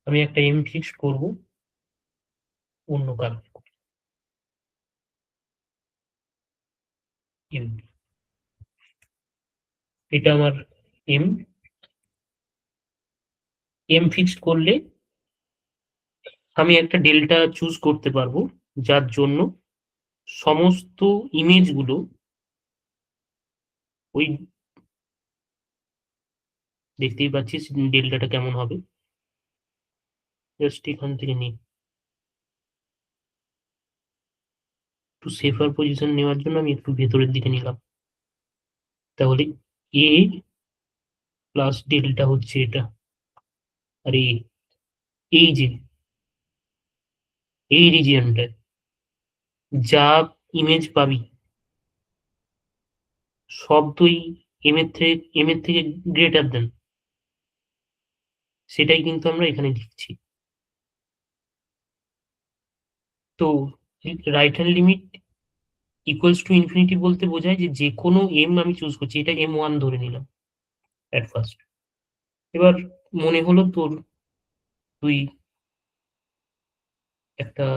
আমি একটা M fixed করব অন্য কারণে। এম, এটা আমার এম। এম ফিক্সড করলে আমি একটা ডেল্টা চুজ করতে পারবো, যার জন্য সমস্ত ইমেজগুলো ওই দেখতেই পাচ্ছিস ডেল্টাটা কেমন হবে। জাস্ট এখান থেকে নিই, একটু সেফার পজিশন নেওয়ার জন্য আমি একটু ভেতরের দিকে নিলাম। তাহলে এ প্লাস ডেল্টা হচ্ছে এটা, আর এই যে এই রিজিয়নটায় যা ইমেজ পাবি সব তুই এম এর থেকে গ্রেটার দেন, সেটাই কিন্তু আমরা এখানে লিখছি। তো right hand limit equals to infinity বলতে বোঝায় যে কোনো এম আমি চুজ করছি, এটা m1 ধরে নিলাম অ্যাট ফার্স্ট। এবার মনে হলো তোর তুই একটা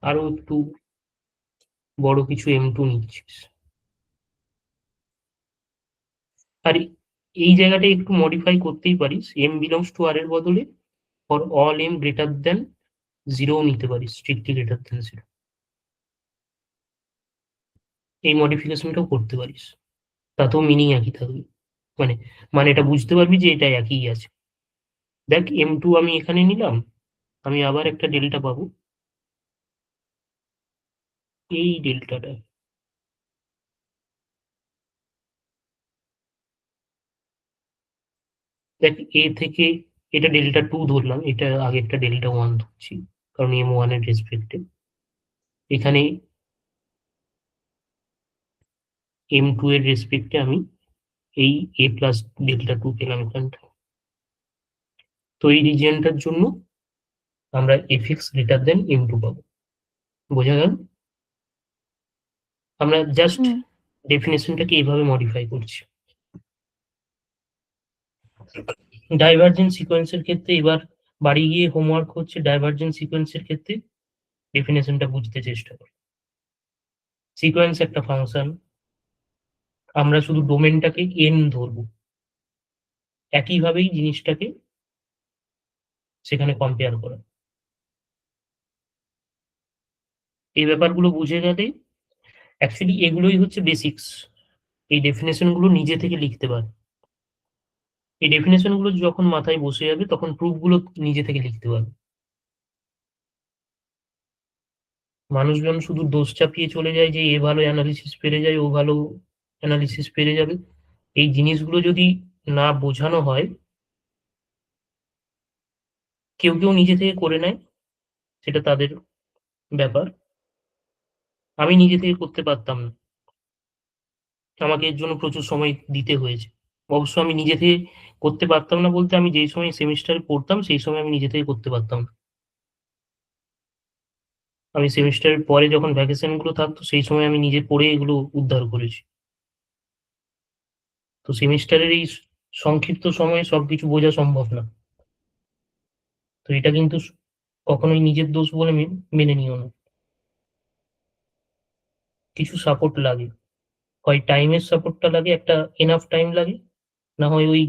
আরো একটু বড় কিছু m2 নিচ্ছিস, আর এই জায়গাটা একটু মডিফাই করতেই পারিস, m বিলংস টু r এর বদলে for all m greater than 0 নিতে পারিস, স্ট্রিক্টলি গ্রেটার দেন 0। এই মডিফিকেশনটাও করতে পারিস, তাতেও মিনিং একই থাকবে, মানে মানে এটা বুঝতে পারবি যে এটা একই আছে। দেখ m2 আমি এখানে নিলাম, আমি আবার একটা ডেল্টা পাবো, এই ডেল্টাটা দেখ এ থেকে এটা ডেল্টা 2 ধরলাম, এটা আগে একটা ডেল্টা 1 ধরছি কারণ m1 এর রেসপেক্টে। এখানে m2 এর রেসপেক্টে আমি এই a প্লাস ডেল্টা 2 পেলাম এখানটা। তো এই রিজিয়নটার জন্য আমরা fx গ্রেটার দেন m2 পাবো। বোঝা গেল? আমরা জাস্ট
হুম
ডেফিনেশনটাকে এইভাবে মডিফাই করছি। ডাইভারজেন্ট সিকোয়েন্সের ক্ষেত্রে এবার বাড়ি গিয়ে হোমওয়ার্ক হচ্ছে, ডাইভারজেন্ট সিকোয়েন্সের ক্ষেত্রে ডেফিনেশনটা বুঝতে চেষ্টা করি। সিকোয়েন্স একটা ফাংশন, আমরা শুধু ডোমেনটাকে n ধরবো, একইভাবেই জিনিসটাকে সেখানে কম্পেয়ার করা। এই ব্যাপারগুলো বুঝে গেলে অ্যাকচুয়ালি এগুলোই হচ্ছে বেসিক্স। এই ডেফিনেশন গুলো নিজে থেকে লিখতে পারে, এই ডেফিনেশন গুলো যখন মাথায় বসে যাবে তখন প্রুফ গুলো নিজে থেকে লিখতে পারবে। মানুষজন শুধু দোষ চাপিয়ে চলে যায় যে এ ভালো অ্যানালিসিস পেরে যায়, ও ভালো অ্যানালিসিস পেরে যাবে। এই জিনিসগুলো যদি না বোঝানো হয়, কেউ কেউ নিজে থেকে করে নেয়, সেটা তাদের ব্যাপার। আমি নিজে থেকে করতে পারতাম না, আমাকে এর জন্য প্রচুর সময় দিতে হয়েছে। অবশ্য আমি নিজে থেকে করতে পারতাম না বলতে, আমি যেই সময় সেমিস্টারে পড়তাম সেই সময় আমি নিজে থেকে করতে পারতাম না। আমি সেমিস্টারের পরে যখন ভ্যাকেশন গুলো থাকতো সেই সময় আমি নিজে পড়ে এগুলো উদ্ধার করেছি। তো সেমিস্টারের এই সংক্ষিপ্ত সময়ে সবকিছু বোঝা সম্ভব না। তো এটা কিন্তু কখনোই নিজের দোষ বলে মেনে নিও না। কিছু সাপোর্ট লাগে, হয় টাইমের সাপোর্টটা লাগে, একটা এনাফ টাইম লাগে, না হয় ওই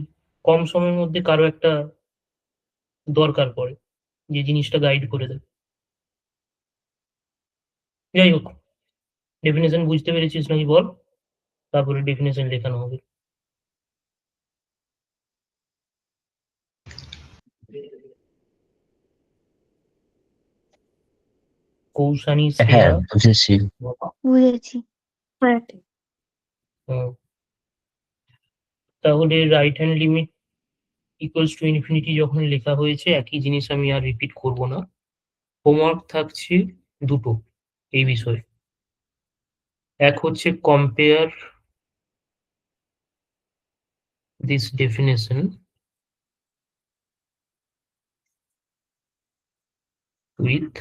কম সময়ের মধ্যে কারো একটা দরকার পড়ে যে জিনিসটা গাইড করে দেয়। যাই হোক, ডেফিনেশন বুঝতে পেরেছিস নাকি বল, তারপরে ডেফিনেশন লেখানো হবে। কৌশানী
হ্যাঁ,
শ্রেয়া।
বুঝেছি।
বুঝেছি।
হ্যাঁ ঠিক।
হুম, তাহলে right hand limit equals to infinity যখন লেখা হয়েছে, একই জিনিস আমি আর রিপিট করব না। হোমওয়ার্ক থাকছে দুটো এই বিষয়ে। এক হচ্ছে compare this definition with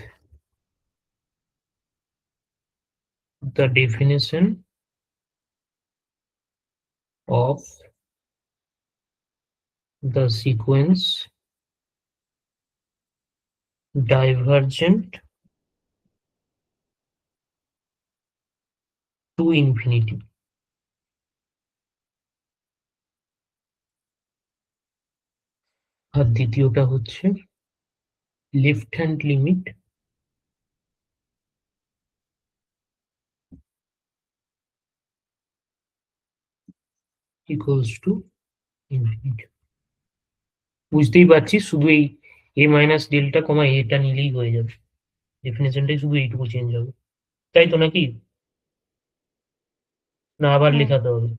the definition of the sequence divergent to infinity. আর দ্বিতীয়টা হচ্ছে left hand limit equals to infinity. বুঝতেই পারছি শুধু এই a মাইনাস ডেল্টা কমা এটা নিলেই হয়ে যাবে, ডেফিনেশনটাই শুধু এইটুকু চেঞ্জ হবে, তাই তো নাকি? না আবার
হুম।
লেখাতে হবে?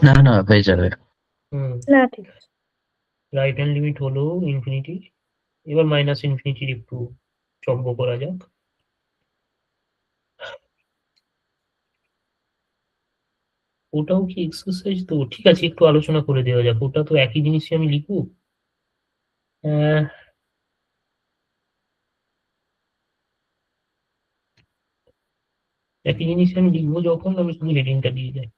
না না হয়ে যাবে।
না ঠিক আছে।
রাইট হ্যান্ড লিমিট হলো ইনফিনিটি, এবার মাইনাস ইনফিনিটির একটু চম্ব করা যাক। ওটাও কি এক্সারসাইজ? তো ঠিক আছে, একটু আলোচনা করে দেওয়া যাক, ওটা তো একই জিনিসই আমি লিখবো। একই জিনিস আমি লিখবো যখন আমি শুধু হেডিংটা দিয়ে যাই।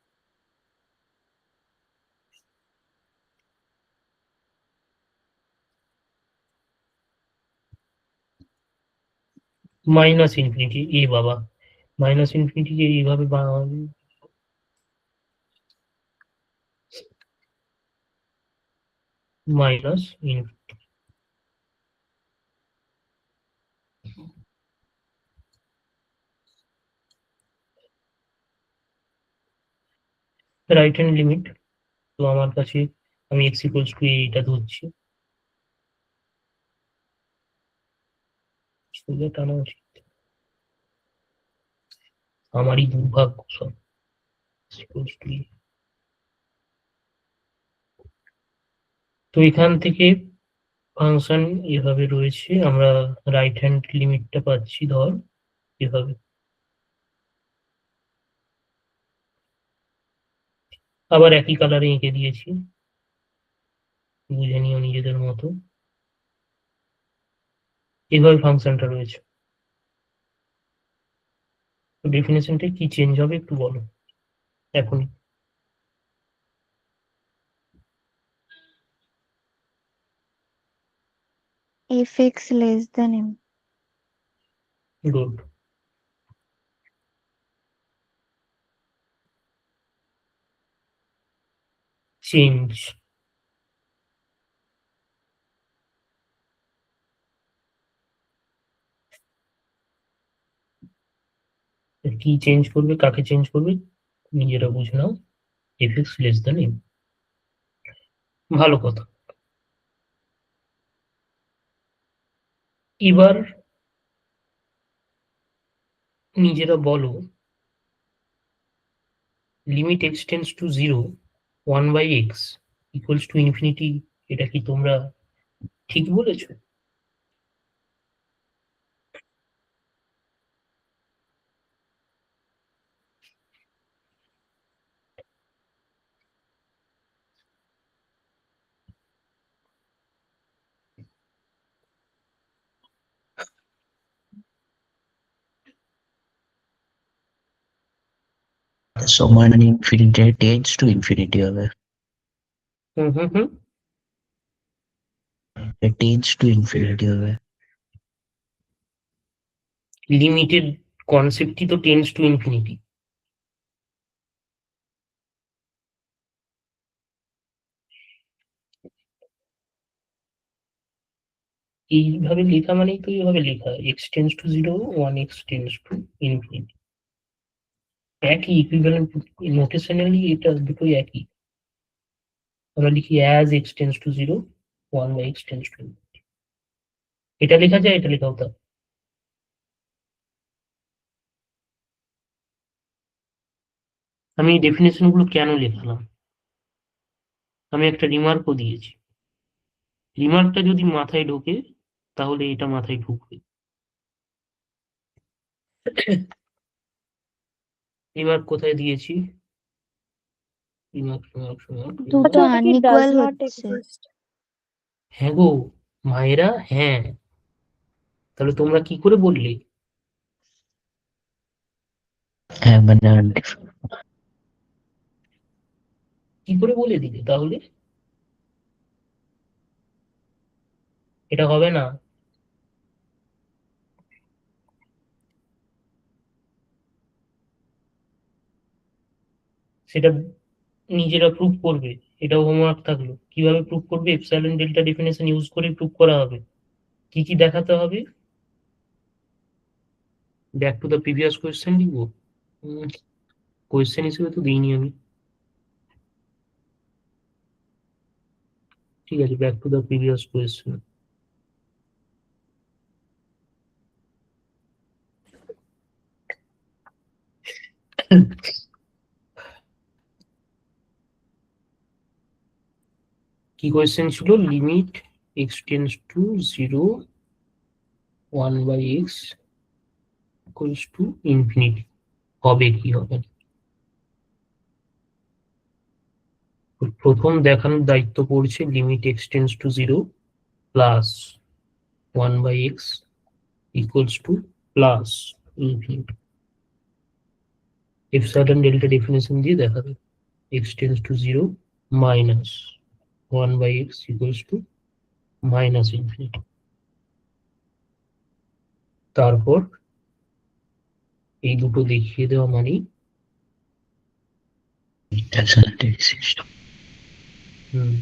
মাইনাস ইনফিনিটি, এ বাবা, মাইনাস ইনফিনিটি কে এইভাবে মাইনাস রাইট হ্যান্ড লিমিট, তো আমার কাছে আমি এক্স ইকুয়ালস টু এটা ধরছি, সোজা টানা উচিত, আমারই দুর্ভাগ্য সব। X equals to A। তো এখান থেকে ফাংশন এভাবে রয়েছে, আমরা রাইট হ্যান্ড লিমিটটা পাচ্ছি ধর এভাবে, আবার একই কালারে এঁকে দিয়েছি, বুঝে নিও নিজেদের মতো। এভাবে ফাংশনটা রয়েছে, তো ডেফিনেশনটা কি চেঞ্জ হবে একটু বলো এখনই।
fx less than m.
Good. Change, কি চেঞ্জ করবে, কাকে চেঞ্জ করবে নিজেরা বুঝে নাও, fx লেস দ্যান m। ভালো কথা। এবার নিজেরা বলো, limit x tends two 0 1/x equals to infinity, এটা কি তোমরা ঠিক বলেছো?
So মানে ইনফিনিটি টেন্ডস টু ইনফিনিটি হবে,
হুম হুম হুম।
টেন্ডস টু ইনফিনিটি হবে।
লিমিটেড কনসেপ্টই তো টেন্ডস টু ইনফিনিটি। এইভাবে লেখা মানেই তো এইভাবে লেখা, x tends two 0 1x tends to infinity, একই ইকুইভ্যালেন্ট নোটেশনালি, এটা দুটোই একই। আমরা লিখি as x tends two 0 1/x tends to, এটা লেখা যায়, এটা লেখা হতো। আমি এই ডেফিনেশন গুলো কেন লেখালাম, আমি একটা রিমার্কও দিয়েছি, রিমার্কটা যদি মাথায় ঢোকে তাহলে এটা মাথায় ঢুকবে। রিমার্ক কোথায় দিয়েছি? রিমার্ক
দুটো
আচ্ছা ওটা কি
আনইকুয়াল
ডাজ নট
হচ্ছে।
এক্সিস্ট?
হ্যাঁ গো মায়েরা, হ্যাঁ। তাহলে তোমরা কি করে বললে?
হ্যাঁ মানে
কি করে বলে দিলে তাহলে? এটা হবে না। সেটা নিজেরা প্রুভ করবে। এটাও হোমওয়ার্ক থাকলো, কিভাবে প্রুভ করবে? এপসাইলন ডেল্টা ডেফিনেশন ইউজ করে প্রুভ করা হবে। কি কি দেখাতে হবে? Back to the previous question লিখবো? কোয়েশ্চেন হিসেবে তো দিইনি আমি। ঠিক আছে, back to the previous question. কি কোয়েশ্চেন ছিল? Limit x tends to zero, 1/x equals to infinity, হবে কি হবে না। তো প্রথম দেখানোর দায়িত্ব পড়ছে limit x tends to zero plus 1/x equals to plus infinity. Epsilon delta definition দিয়ে দেখাবে x tense to zero minus 1/x equals to minus infinity. তারপর এই দুটো দেখিয়ে দেওয়া মানেই
doesn't exist.
হুম,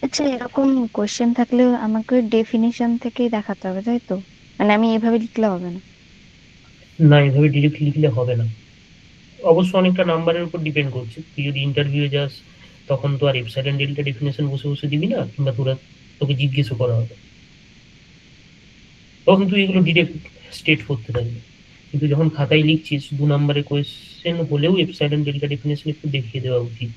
আচ্ছা, এরকম কোশ্চেন থাকলে আমাকে ডেফিনিশন থেকেই দেখাতে হবে, তাই তো? মানে আমি এভাবে লিখলে হবে না?
না এভাবে ডিরেক্ট লিখলে হবে না। অবশ্য অনেকটা নাম্বারের উপর ডিপেন্ড করছে। তুই যদি ইন্টারভিউ যাস তখন তো আর এপসাইলন ডেল্টা ডেফিনেশন বসে বসে দিবি না, কিংবা তোকে জিজ্ঞেসও করা হবে, তখন তুই এগুলো ডিরেক্ট স্টেট করতে থাকবি। কিন্তু যখন খাতায় লিখছিস 2 নম্বরের কোয়েশ্চেন হলেও এপসাইলন ডেল্টা ডেফিনেশন একটু দেখিয়ে দেওয়া উচিত।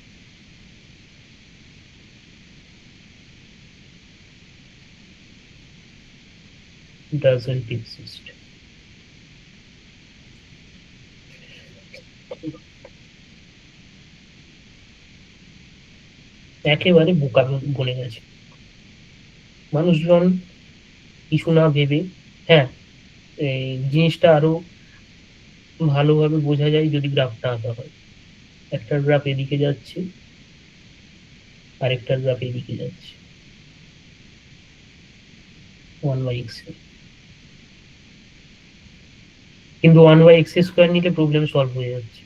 Doesn't exist. একেবারে বোকা বনে গেছে মানুষজন, কিছু না ভেবে। হ্যাঁ, এই জিনিসটা আরো ভালোভাবে বোঝা যায় যদি গ্রাফটা আঁকা হয়। একটা গ্রাফ এদিকে যাচ্ছে, আরেকটা গ্রাফ এদিকে যাচ্ছে, 1/x এর। কিন্তু 1/x² নিলে প্রবলেম সলভ হয়ে যাচ্ছে।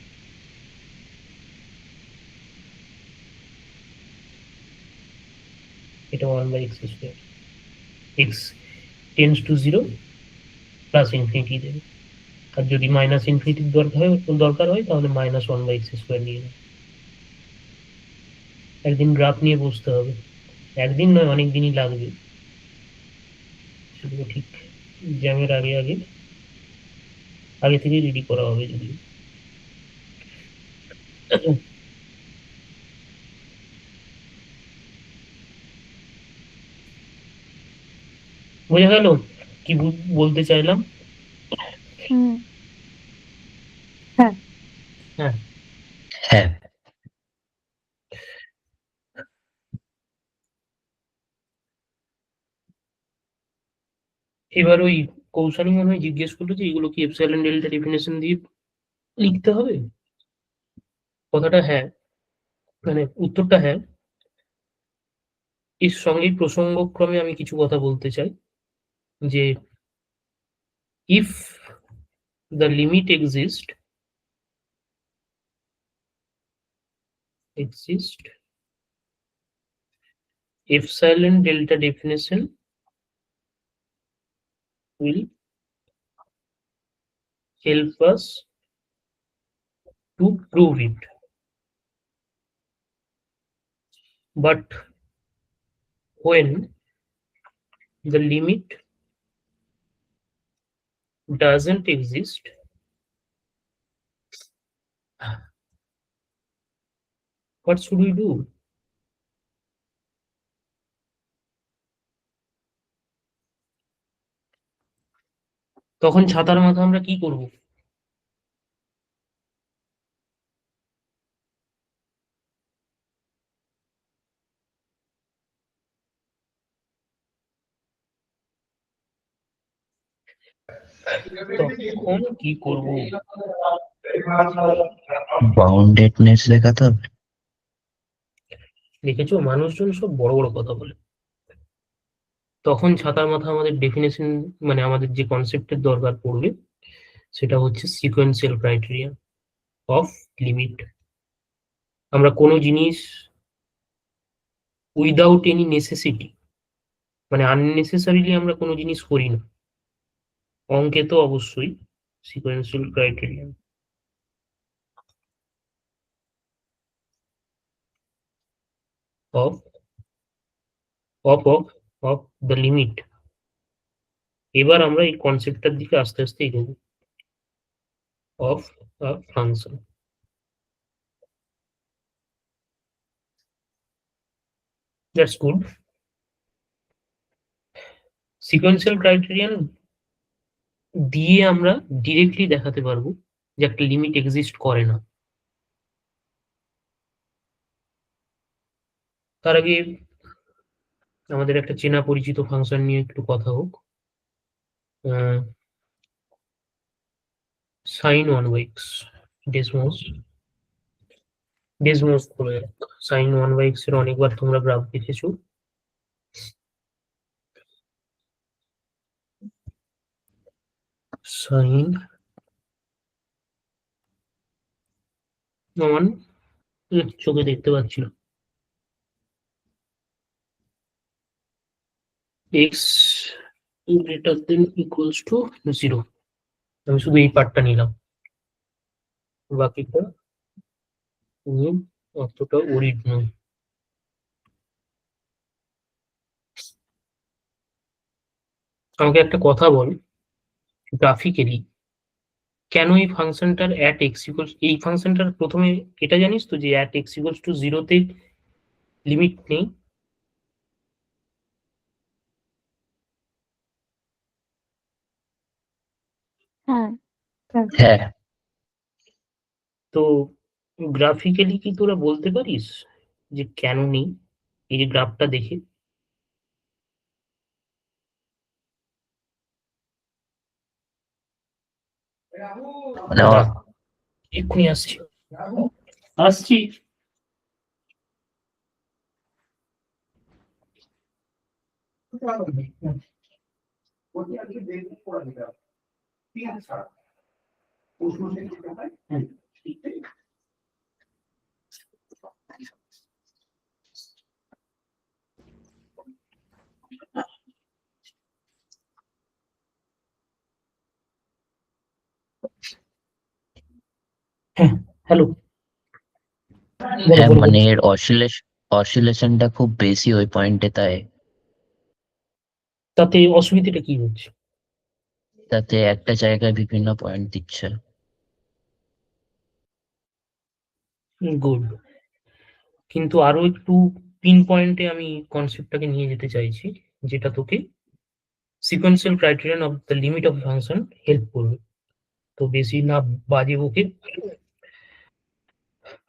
এটা 1/x², x tends to zero plus infinity দেবে। আর যদি মাইনাস ইনফিনিটির দরকার হয় তাহলে -1/x² নিয়ে নেবে। একদিন গ্রাফ নিয়ে বসতে হবে, একদিন নয় অনেক দিনই লাগবে। সেগুলো ঠিক জ্যামের আগে আগে আগে থেকে রেডি করা হবে যদি। বোঝা গেল কি বলতে চাইলাম?
হুম।
হ্যাঁ।
হ্যাঁ,
হ্যাঁ
এবার ওই কৌশানী মনে হয় জিজ্ঞেস করলো যে এগুলো কি এপসাইলন ডেল্টা ডেফিনেশন দিয়ে লিখতে হবে। কথাটা হ্যাঁ, মানে উত্তরটা হ্যাঁ। এর সঙ্গেই প্রসঙ্গক্রমে আমি কিছু কথা বলতে চাই যে if the limit exist epsilon delta definition will help us to prove it. But when the limit doesn't exist, what should we do? তখন ছাতার মাথা আমরা কি করব? তখন কি করব?
বাউন্ডেডনেস দেখাতে হবে।
দেখেছো, মানুষজন সব বড় বড় কথা বলে। তখন ছাতার মাথা আমাদের ডেফিনেশন, মানে আমাদের যে কনসেপ্টের দরকার পড়বে সেটা হচ্ছে সিকোয়েন্সিয়াল ক্রাইটেরিয়া অফ লিমিট। আমরা কোনো জিনিস উইদাউট এনি নেসেসিটি, মানে আননেসেসারিলি আমরা কোনো জিনিস করি না। অঙ্কে তো অবশ্যই sequential criteria of of of of the limit. এবার আমরা এই কনসেপ্টটার দিকে আস্তে আস্তে এগোবো। Of a function. That's good. Sequential criterion দিয়ে আমরা ডিরেক্টলি দেখাতে পারবো যে একটা লিমিট এক্সিস্ট করে না। তার আগে আমাদের একটা চেনা পরিচিত ফাংশন নিয়ে একটু কথা হোক। সাইন ওয়ান বাই এক্স, ডেসমোস ডেসমোস করে সাইন ওয়ান বাই এক্স এর অনেকবার তোমরা গ্রাফ দেখেছো। সাইন ওয়ান, চোখে দেখতে পাচ্ছি না, x greater than equals to zero. আমি শুধু এই পার্টটা নিলাম, বাকিটা নিয়ে অতটা ওরিড নয়। আমাকে একটা কথা বল, গ্রাফিক্যালি কেন এই ফাংশনটার অ্যাট এক্স ইকুয়ালস, এই ফাংশনটার প্রথমে এটা জানিস তো যে অ্যাট এক্স ইকুয়ালস টু জিরোতে লিমিট নেই?
হ্যাঁ,
হ্যাঁ,
তো গ্রাফিক্যালি কি তোরা বলতে পারিস যে কেন নেই? এই যে গ্রাফটা দেখে
মানে
দাঁড়া, এক্ষুনি আসছি আসছি। হ্যাঁ, হ্যালো, বলো
হ্যাঁ,
বলো বলো।
মানে এর অসিলেশনটা খুব বেশি ওই পয়েন্টে, তাই
তাতে অসুবিধাটা কি হচ্ছে?
তাতে একটা জায়গায় বিভিন্ন পয়েন্ট দিচ্ছে।
গুড। কিন্তু আরো একটু পিন পয়েন্টে আমি কনসেপ্টটাকে নিয়ে যেতে চাইছি, যেটা তোকে sequential criterion of the limit of function help করবে। তো বেশি না বাজে বকে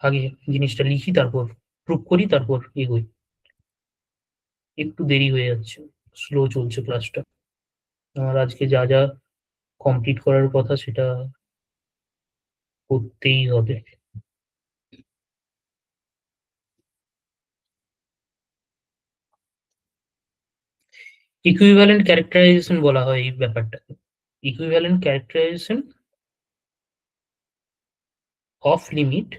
আগে জিনিসটা লিখি, তারপর প্রুভ করি, তারপর এগোই। একটু দেরি হয়ে যাচ্ছে, স্লো চলছে ক্লাসটা। আমার আজকে যা যা কমপ্লিট করার কথা সেটা করতেই হবে। ইকুইভ্যালেন্ট ক্যারেক্টারাইজেশন বলা হয় এই ব্যাপারটাকে। Equivalent characterisation of limit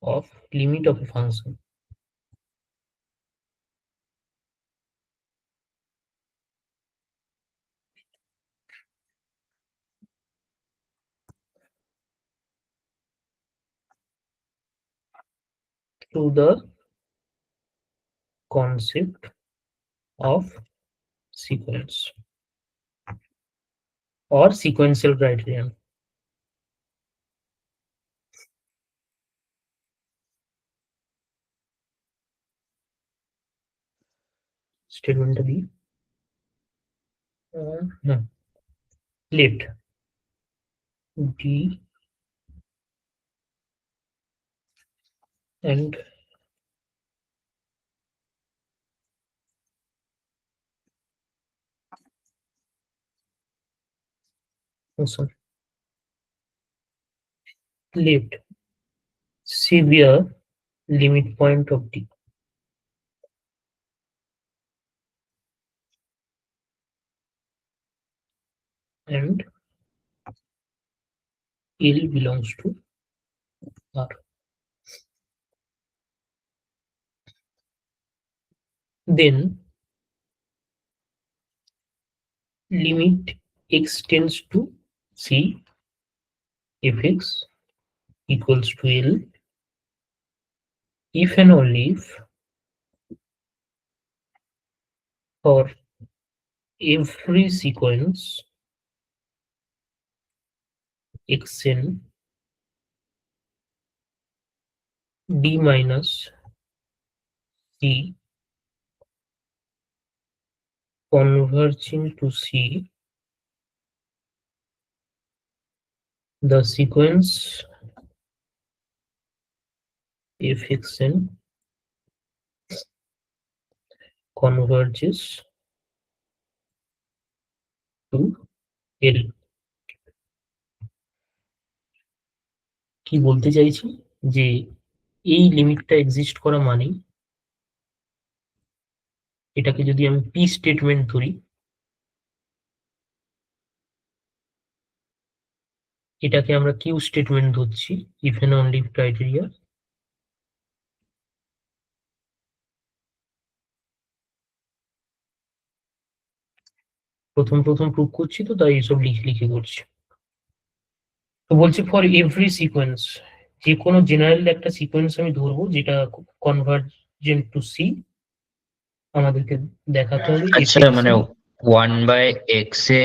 of limit of a function through the concept of sequence or sequential criterion. স্টেটমেন্টটা দিই, no, left d and sorry, left severe limit point of d and L belongs to R. Then limit x tends to c fx equals to L if and only if for every sequence xn d minus c converging to c, the sequence fxn converges to L. কি বলতে চাইছি যে এই লিমিটটা exist করা মানেই এটাকে যদি আমি পি স্টেটমেন্ট ধরি, এটাকে আমরা কিউ স্টেটমেন্ট ধরছি if and only if criteria. প্রথম প্রুভ করছি তো তাই এইসব লিখে করছি। তো বলছি ফর এভরি সিকোয়েন্স, যে কোনো জেনারেল একটা সিকোয়েন্স আমি ধরবো যেটা কনভার্জেন্ট টু সি, আমাদেরকে দেখাতে হবে
আচ্ছা, মানে 1/x এ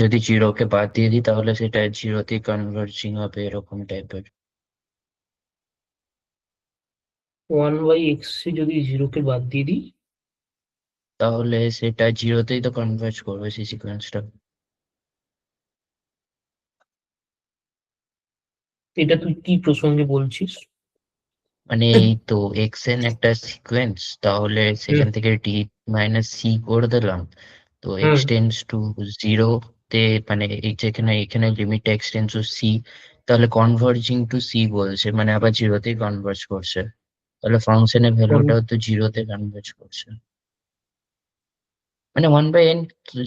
যদি 0 কে বাদ দিয়ে দিই তাহলে সেটা 0 তে কনভার্জিং হবে, এরকম টাইপের।
1/x এ যদি 0 কে বাদ দিয়ে দিই
তাহলে সেটা 0 তেই তো কনভার্জ করবে সেই সিকোয়েন্সটা।
এটা তুই কি প্রসঙ্গে বলছিস?
মানে এই তো xn একটা সিকোয়েন্স, তাহলে সেখান থেকে d মাইনাস c করে দিলাম, তো x টেন্ডস টু 0 তে, মানে এই যেখানে এখানে limit x tends two c, তাহলে কনভার্জিং টু c বলছে, মানে আবার 0 তেই কনভার্জ করছে, তাহলে ফাংশনের ভ্যালুটাও তো 0 তে কনভার্জ করছে, মানে 1/n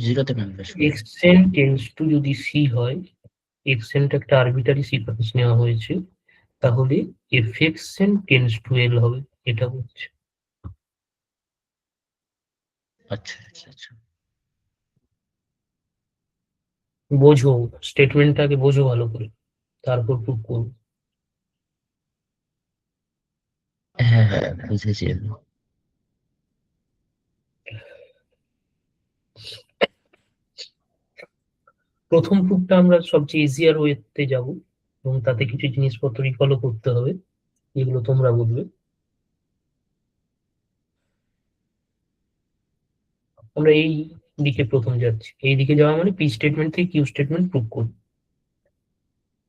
0 তে কনভার্জ করছে।
xn টেন্ডস টু যদি c হয়, xn টা একটা আরবিটারি সিকোয়েন্স নেওয়া হয়েছে, তাহলে fxn টেন্ডস টু l হবে, এটা হচ্ছে।
আচ্ছা আচ্ছা আচ্ছা,
বোঝো, স্টেটমেন্টটাকে বোঝো ভালো করে, তারপর প্রুভ করবো।
হ্যাঁ হ্যাঁ বুঝেছি।
প্রথম প্রুফটা আমরা সবচেয়ে ইজিয়ার ওয়েতে যাব এবং তাতে কিছু জিনিসপত্র রিকলও করতে হবে, এগুলো তোমরা বলবে। আমরা এই দিকে প্রথম যাচ্ছি, এই দিকে যাওয়া মানে পি স্টেটমেন্ট থেকে কিউ স্টেটমেন্ট প্রুভ করব।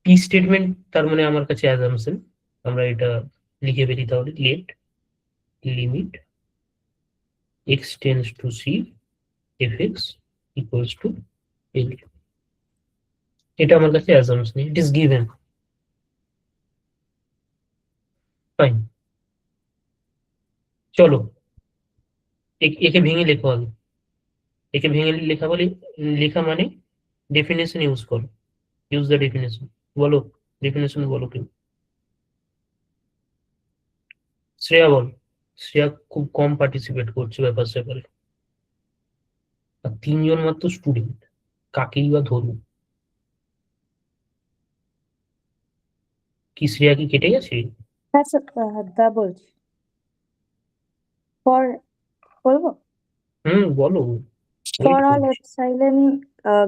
পি স্টেটমেন্ট তার মানে আমার কাছে অ্যাজাম্পশন, আমরা এটা লিখে ফেলি তাহলে, let limit x tends to c fx equals to l, এটা আমার কাছে assumption, it is given. Fine, চলো একে ভেঙে লেখো আগে। একে ভেঙে লেখা মানে ডেফিনেশন ইউজ করো, ইউজ দ্য ডেফিনেশন। বলো ডেফিনেশন বলো কেউ, শ্রেয়া বল। শ্রেয়া খুব কম পার্টিসিপেট করছে ব্যাপার স্যাপারে, আর 3 জন মাত্র স্টুডেন্ট, কাকেই বা ধরবো? কি শ্রেয়া কি কেটে গেছে?
হ্যাঁ স্যার, দা বলছি ফর বলবো
বলো,
for
ওয়েট
all
করছি।
epsilon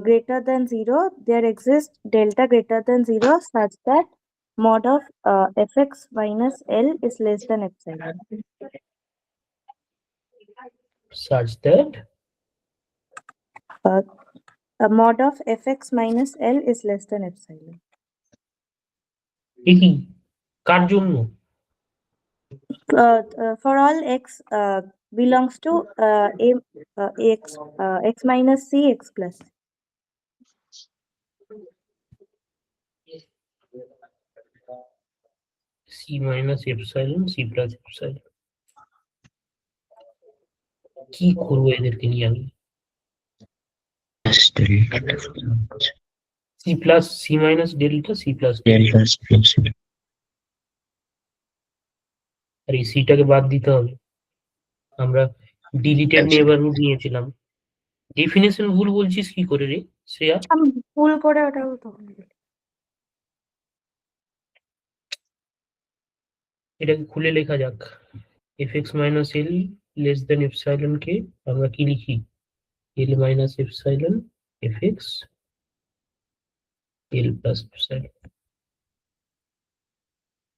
greater than 0 there exists delta greater than 0 such that mod of fx minus l is less than epsilon.
Such that
Uh, mod of fx minus L is less than epsilon.
এ কি কার জন্য?
For all x belongs to x minus c x plus.
C minus epsilon c plus epsilon. কি করবো এদেরকে নিয়ে আমি? C plus c minus delta c plus আর এই সিটাকে বাদ দিতে হবে। আমরা ডিলিটেড নেইবারহুড নিয়েছিলাম। ডেফিনেশন ভুল বলছিস কি করে রে শ্রেয়া?
আমি ভুল করে ওটাও তখন বলি।
এটাকে খুলে লেখা যাক। fx minus l less than epsilon কে আমরা কি লিখি? L minus epsilon fx l plus epsilon.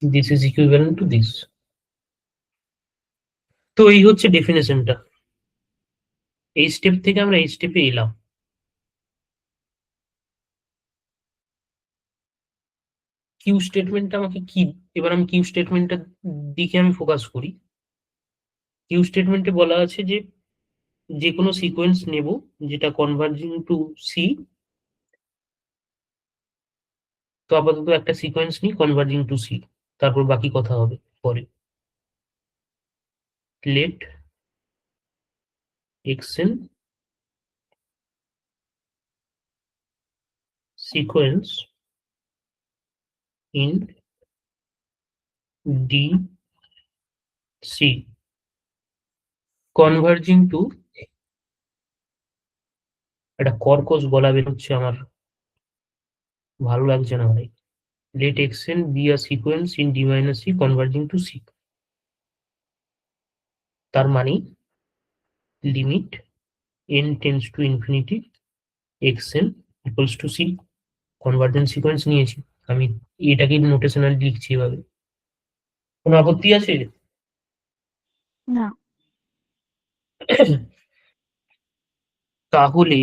This is equivalent to this. তো এই হচ্ছে ডেফিনেশনটা। এই স্টেপ থেকে আমরা এই স্টেপে এলাম। কিউ স্টেটমেন্টটা আমাকে কি, এবার আমি কিউ স্টেটমেন্টটার দিকে আমি ফোকাস করি। কিউ স্টেটমেন্টে বলা আছে যে যে কোনো সিকোয়েন্স নেব যেটা কনভার্জিং টু সি। তো আপাতত একটা সিকোয়েন্স নিই কনভার্জিং টু সি, তারপর বাকি কথা হবে পরে। Let xn sequence in DC converging to, একটা কর্কশ গলা বেরোচ্ছে আমার, ভালো লাগছে না ভাই। let xn be a sequence in D minus C converging to C। তার মানে limit n tends to infinity xn equals to C। Convergent sequence নিয়েছি আমি, এটাকে নোটেশনাল লিখছি এভাবে। কোনো আপত্তি আছে?
না।
তাহলে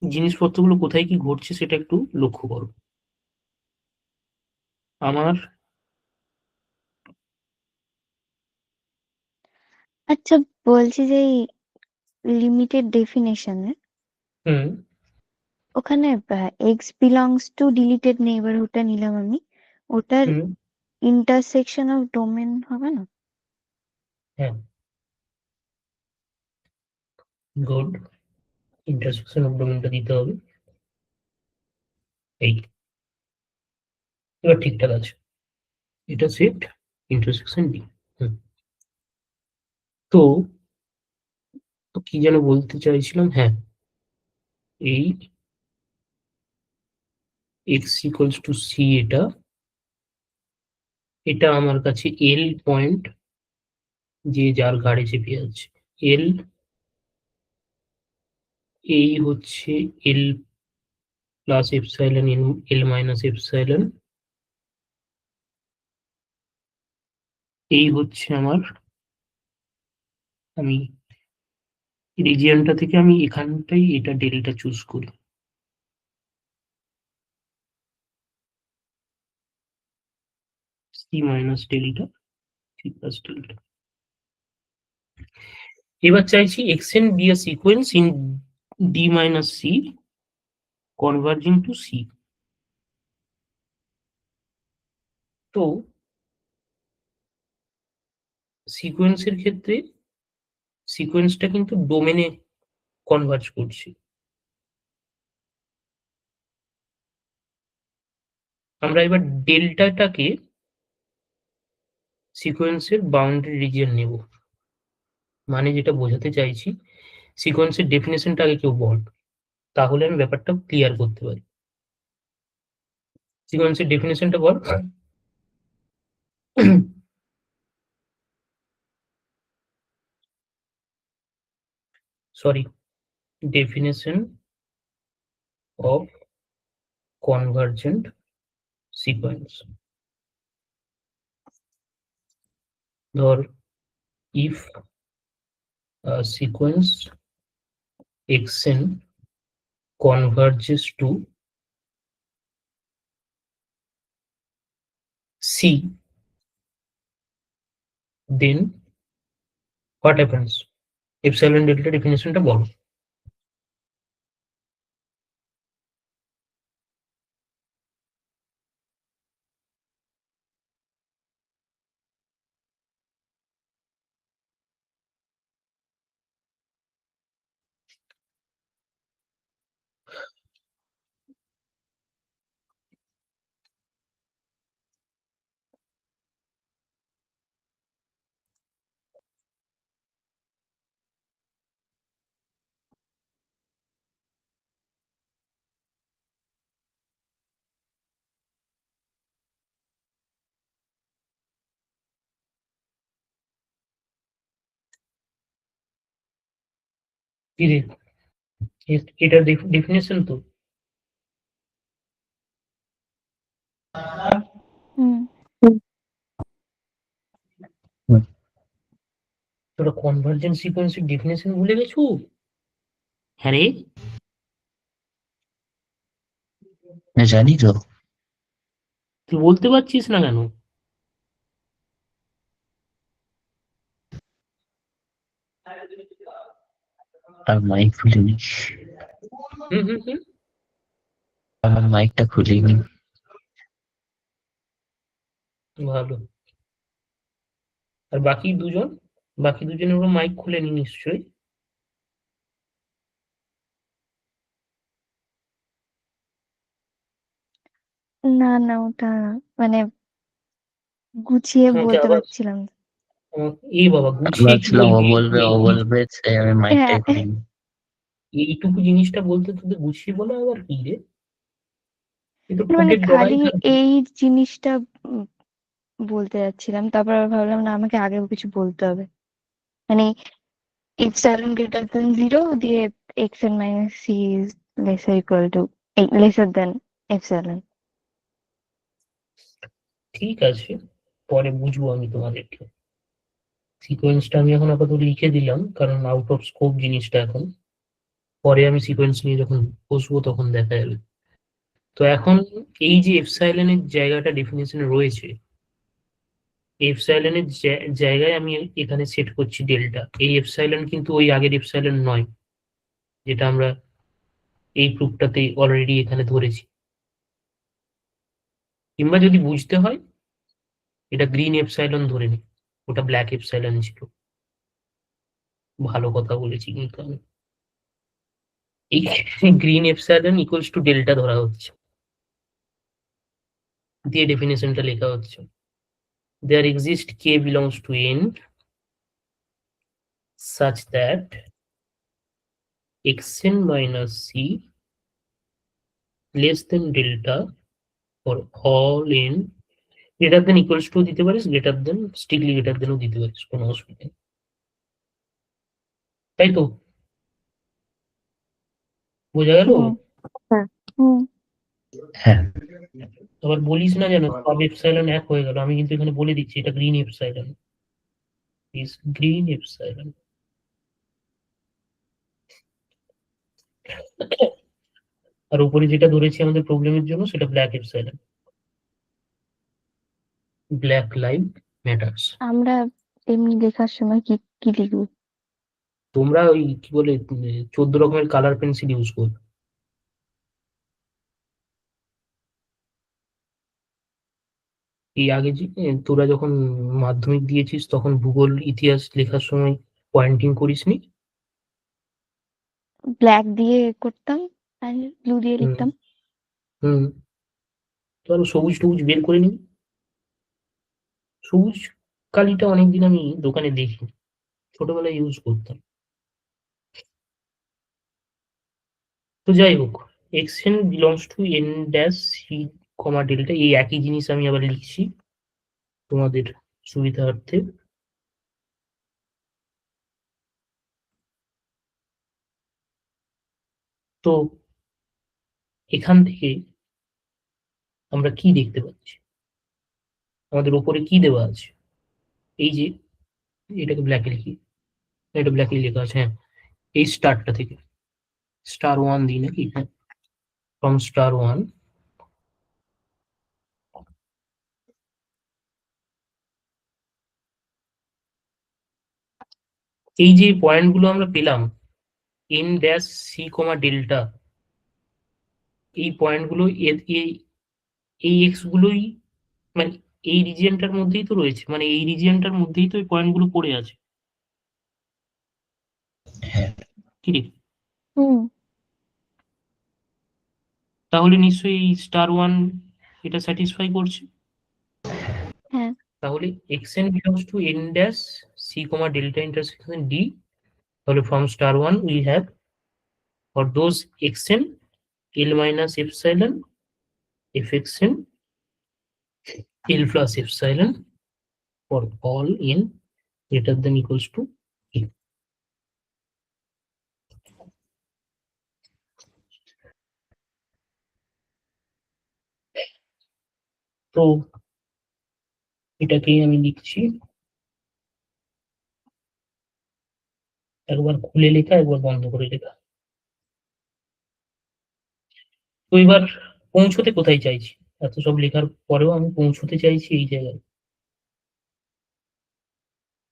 জিনিসপত্রগুলো কোথায় কি ঘটছে সেটা একটু লক্ষ্য করো। আমার
আচ্ছা, বলছি যে লিমিটেড ডেফিনেশনে
হুম
ওখানে এক্স বিলংস টু ডিলিটেড নেইবারহুডটা নিলাম আমি, ওটার
হুম
ইন্টারসেকশন অফ ডোমেন হবে না?
হ্যাঁ, গুড। ইন্টারসেকশন অফ ডোমেনটা দিতে হবে। এই এবার ঠিকঠাক আছে। এটা সেট ইন্টারসেকশন ডি। তো তো কি যেন বলতে চাইছিলাম, হ্যাঁ, এই এক্স ইকুয়ালস টু সি, এটা এটা আমার কাছে এল পয়েন্ট যে যার ঘাড়ে চেপে আছে। এল এই হচ্ছে l plus epsilon l minus epsilon, এই হচ্ছে আমার, আমি রিজিয়নটা থেকে আমি এখানটাই এটা ডেল্টা চুজ করি। C minus delta c plus delta. এবার চাইছি x n be a sequence in d minus c converging to c. তো সিকোয়েন্সের ক্ষেত্রে সিকোয়েন্সটা কিন্তু ডোমেনে কনভার্জ করছে। আমরা এবার ডেল্টাটাকে সিকোয়েন্সের বাউন্ডারি রিজিয়ন নেব। মানে যেটা বোঝাতে চাইছি, সিকোয়েন্সের ডেফিনেশনটা আগে কেউ বল, তাহলে আমি ব্যাপারটা ক্লিয়ার করতে পারি। সিকোয়েন্সের ডেফিনেশনটা বল। Sorry, definition of convergent sequence. ধর if a sequence xn converges to c, then what happens? Epsilon delta definitionটা বলো। কি রে, এটার ডেফিনেশন তো
হুম
তোরা কনভার্জেন্ট সিকোয়েন্সের ডেফিনেশন ভুলে গেছো? হ্যাঁ রে,
জানি তো।
তুই বলতে পারছিস না কেন?
আর মাইক খুলিনি,
হুম হুম হুম
আমার মাইকটা খুলিনি।
ভালো। আর বাকি দুজনের ওরা মাইক খুলেনি নিশ্চয়ই।
না না ওটা মানে গুছিয়ে
আমাকে
বলতে
আবার
পারছিলাম না।
এই বাবা
আমি
গুছিয়ে কি
ভাবছিলাম ও
বলবি?
বলবে তাই আমি মাইকটাই
হ্যাঁ
খুলিনি।
এইটুকু জিনিসটা বলতে তোদের গুছিয়ে বলা আবার কি রে? এ তো
মানে
ঠোঁটের ডগাই
খালি
থাকবে।
এই জিনিসটা উম, বলতে যাচ্ছিলাম, তারপর আবার ভাবলাম না আমাকে আগেও কিছু বলতে হবে। মানে epsilon greater than 0 দিয়ে xn minus c is lesser equal to lesser than epsilon.
ঠিক আছে, পরে বুঝবো আমি তোমাদেরকে। সিকোয়েন্সটা আমি এখন আপাতত লিখে দিলাম, কারণ আউট অফ স্কোপ জিনিসটা এখন। পরে আমি সিকোয়েন্স নিয়ে যখন বসবো তখন দেখা যাবে। তো এখন এই যে এপসাইলনের জায়গাটা ডেফিনেশনে রয়েছে, এপসাইলনের জায়গায় আমি এখানে সেট করছি ডেল্টা। এই এপসাইলন কিন্তু ওই আগের এপসাইলন নয়, যেটা আমরা এই প্রুফটাতে অলরেডি এখানে ধরেছি। কিংবা যদি বুঝতে হয়, এটা গ্রিন এপসাইলন ধরে নি, ওটা ব্ল্যাক এপসাইলন ছিল। ভালো কথা বলেছি কিন্তু আমি। এই green epsilon equals to delta ধরা হচ্ছে, দিয়ে ডেফিনেশনটা লেখা হচ্ছে। There exists k belongs to n such that xn minus c less than delta for all n greater than equals to দিতে পারিস, greater than strictly greater than ও দিতে পারিস, কোনো অসুবিধা নেই। তাই তো বোঝা গেল?
হুম হুম
হ্যাঁ,
আবার বলিস না যেন সব এপসাইলন এক হয়ে গেল। আমি কিন্তু এখানে বলে দিচ্ছি এটা green epsilon, is green epsilon. আর উপরে যেটা ধরেছি আমাদের প্রবলেমের জন্য সেটা black epsilon, black live matters.
আমরা এমনি লেখার সময় কি কি লিখবো?
তোমরা ওই কি বলে 14 রকমের কালার পেন্সিল ইউজ করবে। এই আগে যে তোরা যখন মাধ্যমিক দিয়েছিস তখন ভূগোল ইতিহাস লেখার সময় পয়েন্টিং করিসনি?
ব্ল্যাক দিয়ে করতাম আর ব্লু দিয়ে
হুম
লিখতাম।
হুম তো আরো সবুজ টবুজ বের করে নিবি। সবুজ কালিটা অনেকদিন আমি দোকানে দেখি, ছোটবেলায় ইউজ করতাম। তো যাই হোক, x n belongs to n dash c comma delta, এই একই জিনিস আমি আবার লিখছি তোমাদের সুবিধার্থে। তো এখান থেকে আমরা কি দেখতে পাচ্ছি? আমাদের ওপরে কি দেওয়া আছে? এই যে এটাকে ব্ল্যাকে লিখি, এটা ব্ল্যাকে লেখা আছে, হ্যাঁ, এই স্টারটা থেকে স্টার 1 দিই নাকি? হ্যাঁ, ফ্রম স্টার 1 এই যে পয়েন্টগুলো আমরা পেলাম n dash c comma delta, এই পয়েন্টগুলো এই এক্স গুলোই মানে এই রিজিয়নটার মধ্যেই তো রয়েছে, মানে এই রিজিয়নটার মধ্যেই তো এই পয়েন্টগুলো পড়ে আছে,
হ্যাঁ
কি রে?
হুম।
তাহলে নিশ্চয়ই এই স্টার 1 এটা স্যাটিসফাই করছে।
হ্যাঁ।
তাহলে xn belongs to n dash c comma delta intersection d, তাহলে from star 1 we have for those xn l minus epsilon fxn l plus epsilon for all n greater than equals to e. তো এটাকেই আমি লিখছি, একবার খুলে লেখা একবার বন্ধ করে লেখা। তো এবার পৌঁছতে কোথায় চাইছি? এত সব লেখার পরেও আমি পৌঁছতে চাইছি এই জায়গায়,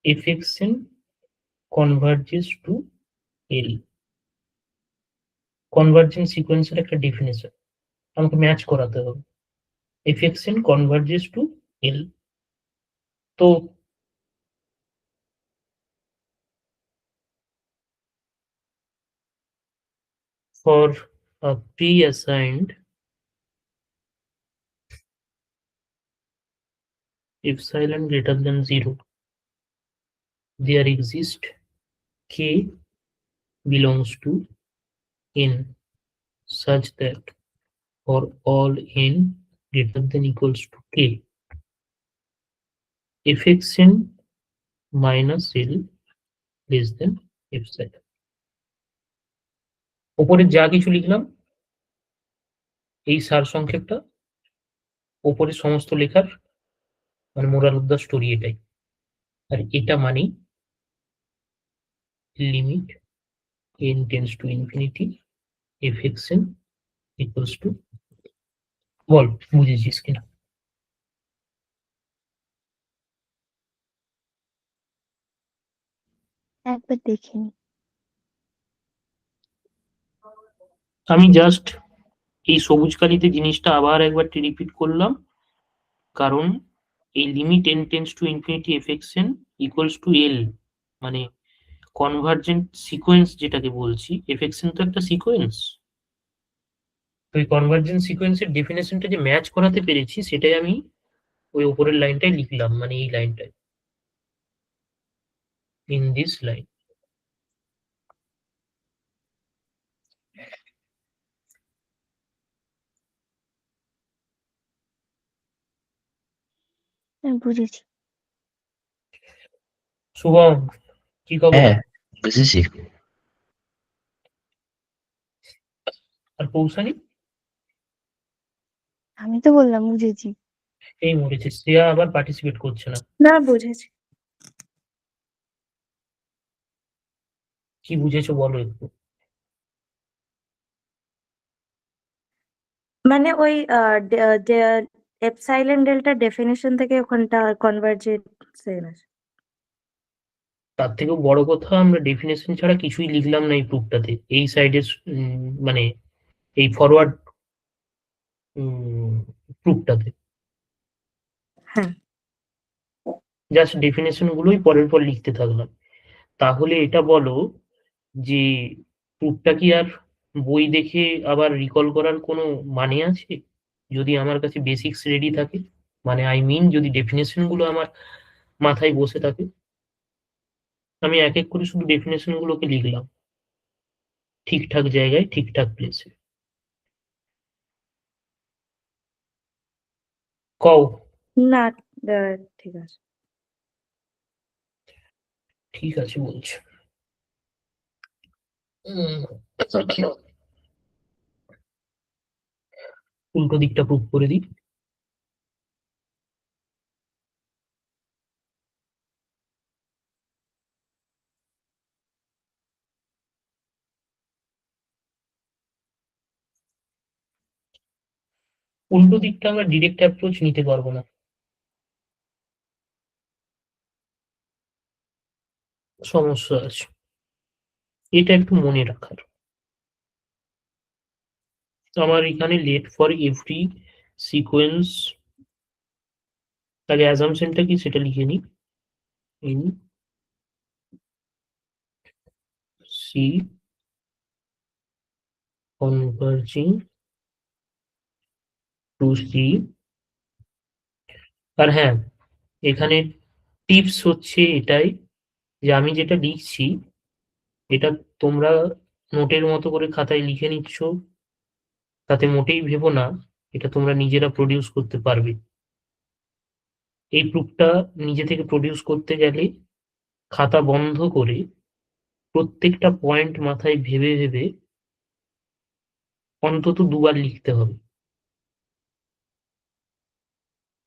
fxn converges to l, convergence সিকোয়েন্সের একটা ডেফিনেশন আমাকে ম্যাচ করাতে হবে। fxn converges to l, তো for a pre-assigned epsilon greater than 0 there exists k belongs to n such that for all n greater than equals to k fxn minus l less than epsilon। ওপরে যা কিছু লিখলাম এই সারসংক্ষেপটা ওপরে সমস্ত লেখার মানে মোরাল অফ দ্য স্টোরি এটাই, আর এটা মানেই limit n tends to infinity fxn equals to, বল বুঝেছিস কিনা?
একবার দেখিনি।
আমি জাস্ট এই সবুজ কালিতে জিনিসটা আবার একবার রিপিট করলাম, কারণ এই limit n tends to infinity fxn equals to l মানে কনভার্জেন্ট সিকোয়েন্স যেটাকে বলছি, fxn তো একটা সিকোয়েন্স, তো এই কনভার্জেন্ট সিকোয়েন্সের ডেফিনেশনটা যে ম্যাচ করাতে পেরেছি সেটাই আমি ওই উপরের লাইনটাই লিখলাম, মানে এই লাইনটায়, ইন দিস লাইন।
হ্যাঁ, বুঝেছি।
শুভম, কি খবর?
হ্যাঁ বুঝেছি।
আর কৌশানী?
আমি তো বললাম বুঝেছি।
এই মরেছে, শ্রেয়া আবার পার্টিসিপেট করছে না।
না, বুঝেছি।
কি বুঝেছো বলো একটু।
মানে ওই এপসাইলন ডেল্টা ডেফিনেশন থেকে ওখানটা কনভার্জেন্স এনেছে।
তার থেকেও বড় কথা আমরা ডেফিনেশন ছাড়া কিছুই লিখলাম না এই প্রুফটাতে, এই সাইডের মানে এই ফরওয়ার্ড প্রুফটাতে
হ্যাঁ।
জাস্ট ডেফিনেশন গুলোই পরের পর লিখতে থাকলাম। তাহলে এটা বলো যে প্রুফটা কি আর বই দেখে আবার রিকল করার কোনো মানে আছে? যদি আমার কাছে বেসিক্স রেডি থাকে, মানে আই মিন যদি ডেফিনেশন গুলো আমার মাথায় বসে থাকে, আমি এক এক করে শুধু ডেফিনেশন গুলোকে লিখলাম ঠিকঠাক জায়গায় ঠিকঠাক প্লেসে। কও।
না, ঠিক আছে।
ঠিক আছে বলছো। উল্টো দিকটা প্রুফ করে দিই। উল্টো দিকটা আমরা ডিরেক্ট অ্যাপ্রোচ নিতে পারবো না, সমস্যা আছে, এটা একটু মনে রাখার। আমার এখানে লেট ফর এভরি সিকোয়েন্স, আগে অ্যাজাম্পশনটা কি সেটা লিখে নিই। In c converging to c. আর হ্যাঁ, এখানে টিপস হচ্ছে এটাই যে আমি যেটা লিখছি এটা তোমরা নোটের মতো করে খাতায় লিখে নিচ্ছ, তাতে মোটেই ভেবো না এটা তোমরা নিজেরা প্রডিউস করতে পারবে। এই প্রুফটা নিজে থেকে প্রডিউস করতে গেলে খাতা বন্ধ করে প্রত্যেকটা পয়েন্ট মাথায় ভেবে ভেবে অন্তত দুবার লিখতে হবে,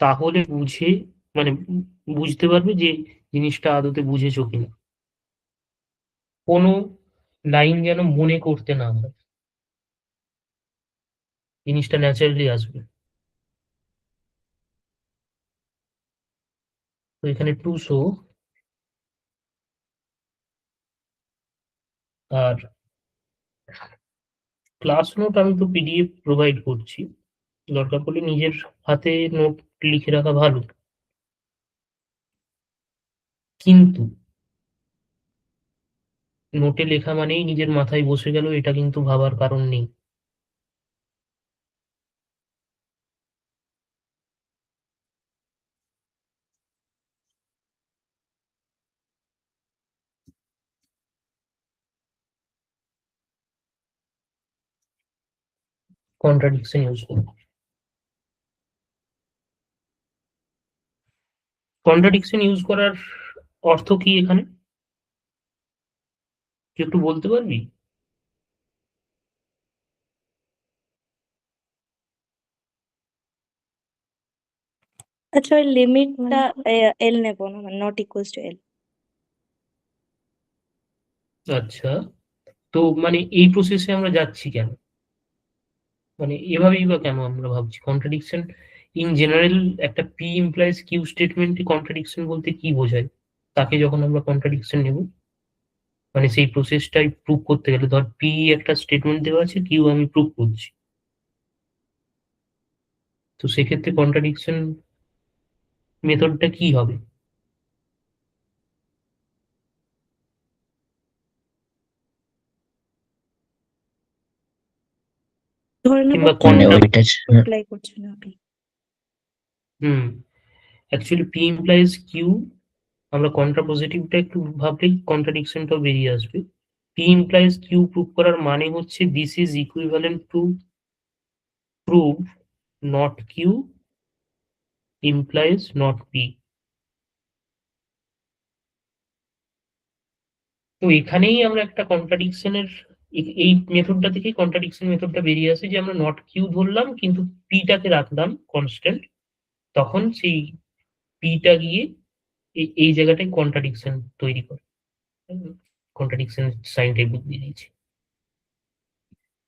তাহলে বুঝে মানে বুঝতে পারবে যে জিনিসটা আদতে বুঝেছো কিনা। কোনো লাইন যেন মনে করতে না হয়, জিনিসটা ন্যাচারালি আসবে। তো এখানে টু শো, আর ক্লাস নোট আমি তো পিডিএফ প্রোভাইড করছি, দরকার পড়লে নিজের হাতে নোট লিখে রাখা ভালো। কিন্তু নোটে লেখা মানেই নিজের মাথায় বসে গেল এটা কিন্তু ভাবার কারণ নেই। কন্ট্রাডিকশন ইউজ করুন। কন্ট্রাডিকশন ইউজ করার অর্থ কি এখানে তুই একটু বলতে পারবি?
আচ্ছা, ওই লিমিটটা
মানে
এল নেবো না, মানে নট ইকুয়ালস টু এল।
আচ্ছা, তো মানে এই প্রসেসে আমরা যাচ্ছি কেন, মানে এভাবেই বা কেন আমরা ভাবছি কন্ট্রাডিকশন ইন জেনারেল? একটা পি ইমপ্লাইজ কিউ স্টেটমেন্টে কন্ট্রাডিকশন বলতে কি বোঝায়? তাকে যখন আমরা কন্ট্রাডিকশন নেব, মানে সেই প্রসেসটাই প্রুভ করতে গেলে ধর পি একটা স্টেটমেন্ট দেওয়া আছে, কিউ আমি প্রুভ করছি, তো সেক্ষেত্রে কন্ট্রাডিকশন মেথডটা কি হবে?
ধরে নেবো
কিংবা
মানে
কন্ট্রা
ওইটা
অ্যাপ্লাই করছে না আপনি।
হুম, অ্যাকচুয়ালি পি ইমপ্লাইজ কিউ, আমরা কন্ট্রাপোজিটিভটা একটু ভাবলেই কন্ট্রাডিকশনটাও বেরিয়ে আসবে। পি ইমপ্লাইজ কিউ প্রুভ করার মানে হচ্ছে this is equivalent to prove not Q implies not P. তো এখানেই আমরা একটা কন্ট্রাডিকশনের, এই মেথডটা থেকেই কন্ট্রাডিকশন মেথডটা বেরিয়ে আসে যে আমরা নট কিউ ধরলাম কিন্তু পিটাকে রাখলাম কনস্ট্যান্ট, তখন সেই পিটা গিয়ে এই জায়গাটায় কন্ট্রাডিকশন তৈরি করে। কন্ট্রাডিকশন সাইনটাই বুঝিয়ে দিয়েছি,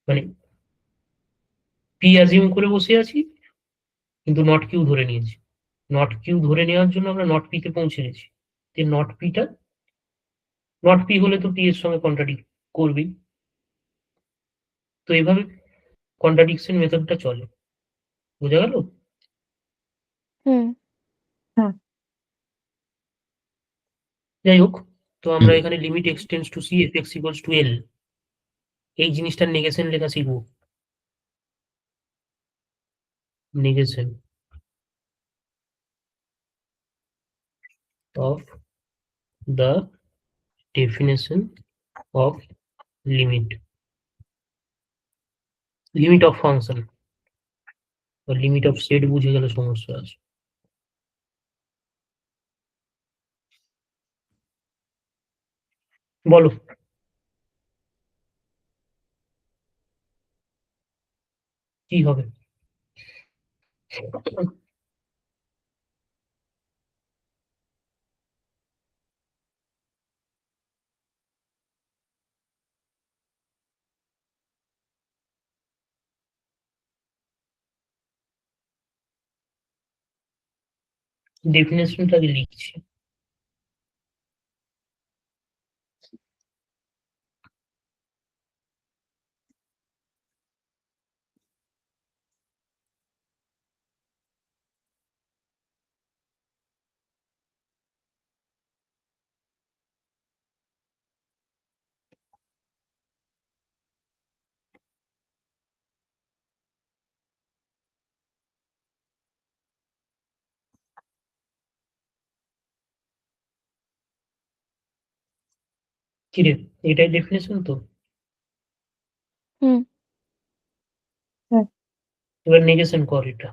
মানে পি অ্যাজিউম করে বসে আছি কিন্তু নট কিউ ধরে নিয়েছি, নট কিউ ধরে নেওয়ার জন্য আমরা নট পিতে পৌঁছে গেছি, যে নট পিটা, নট পি হলে তো পি এর সঙ্গে কন্ট্রাডিক্ট করবেই। তো এইভাবে কন্ট্রাডিকশন মেথডটা চলে, বোঝা গেল?
হুম
যাই হোক, তো আমরা এখানে limit x tends to c f x equals to l, এই জিনিসটার নেগেশন লেখা শিখবো। Negation of the definition of limit, limit of function বা লিমিট অফ সেট বুঝে গেলে সমস্যা আছে। বলো কি হবে? ডেফিনেশনটা লিখছি। কিরে, এটাই ডেফিনেশন তো?
হুম।
এবার নেগেশন কর এটা।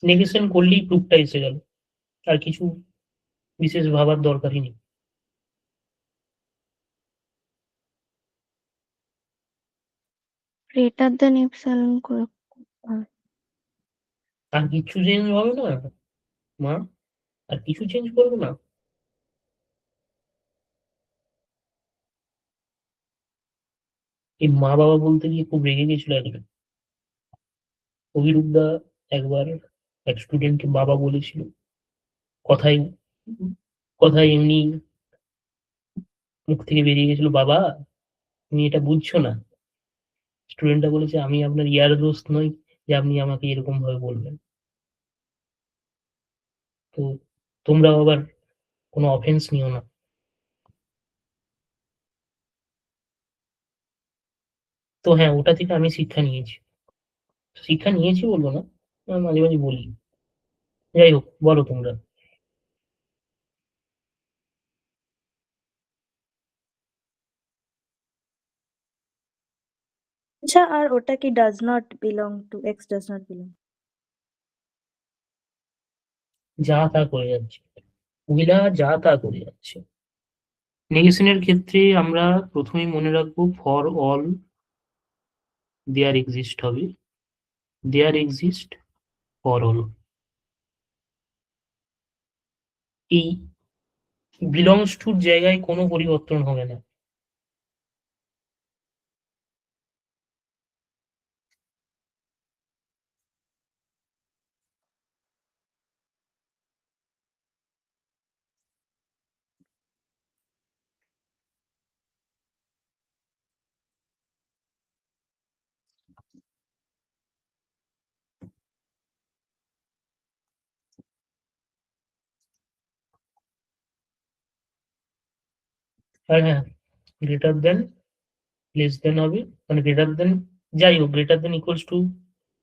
নেগেশন করলেই প্রুফটা এসে গেল, আর কিছু বিশেষ ভাবার দরকারই নেই।
গ্রেটার দেন এপসাইলন করে হবে।
আর কিছু চেঞ্জ হবে না মা, আর কিছু চেঞ্জ করবে না। এই মা বাবা বলতে গিয়ে খুব রেগে গেছিল একজন। অভিরূপদা একবার এক স্টুডেন্টকে বাবা বলেছিল, কথায় কথায় এমনি মুখ থেকে বেরিয়ে গেছিল, বাবা তুমি এটা বুঝছো না। স্টুডেন্টটা বলেছে, আমি আপনার ইয়ার দোস্ত নই যে আপনি আমাকে এরকম ভাবে বলবেন। তো তোমরা আবার কোনো অফেন্স নিও না। তো হ্যাঁ, ওটা থেকে আমি শিক্ষা নিয়েছি। শিক্ষা নিয়েছি বলবো না, মাঝে মাঝে বলি। যাই হোক, বলো তোমরা।
আচ্ছা, আর ওটা কি does not belong to x does not belong?
যা তা করে যাচ্ছে, মহিলা যা তা করে যাচ্ছে। নেগেশনের ক্ষেত্রে আমরা প্রথমেই মনে রাখবো ফর অল দেয়ার এক্সিস্ট হবে, দেয়ার এক্সিস্ট ফর অল। এই বিলংস টুর জায়গায় কোনো পরিবর্তন হবে না। আর হ্যাঁ, গ্রেটার দেন লেস দেন হবে, মানে গ্রেটার দেন, যাই হোক greater than equals to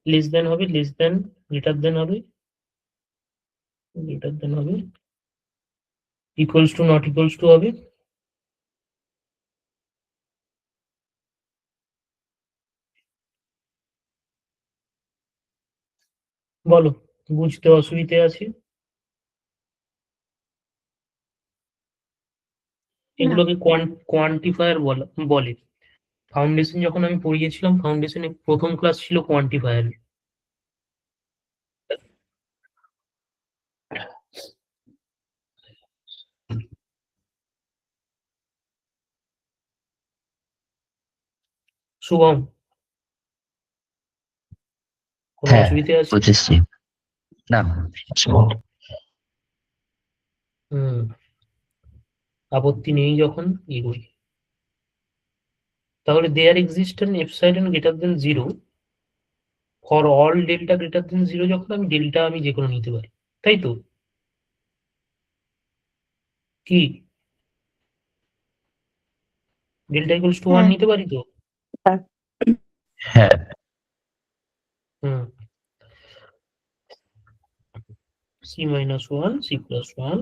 less than হবে, লেস দেন গ্রেটার দেন হবে, গ্রেটার দেন হবে, equals to not equals two হবে। বলো, বুঝতে অসুবিধে আছে?
না।
এগুলোকে কোয়ান্টিফায়ার বলে। ফাউন্ডেশন যখন আমি পড়িয়েছিলাম, ফাউন্ডেশনে প্রথম ক্লাস ছিল কোয়ান্টিফায়ার। শুভম, কোনো
হ্যাঁ,
অসুবিধে আছে?
বুঝেছি। না,
হুম, আপত্তি নেই যখন এগোই। তাহলে their existence epsilon greater than zero for all delta greater then zero, যখন আমি ডেল্টা আমি যে কোনো নিতে পারি, তাই তো? কি ডেল্টা ইকুয়ালস টু ওয়ান
হ্যাঁ।
নিতে পারি তো?
হ্যাঁ,
hmm, c minus one, c plus one,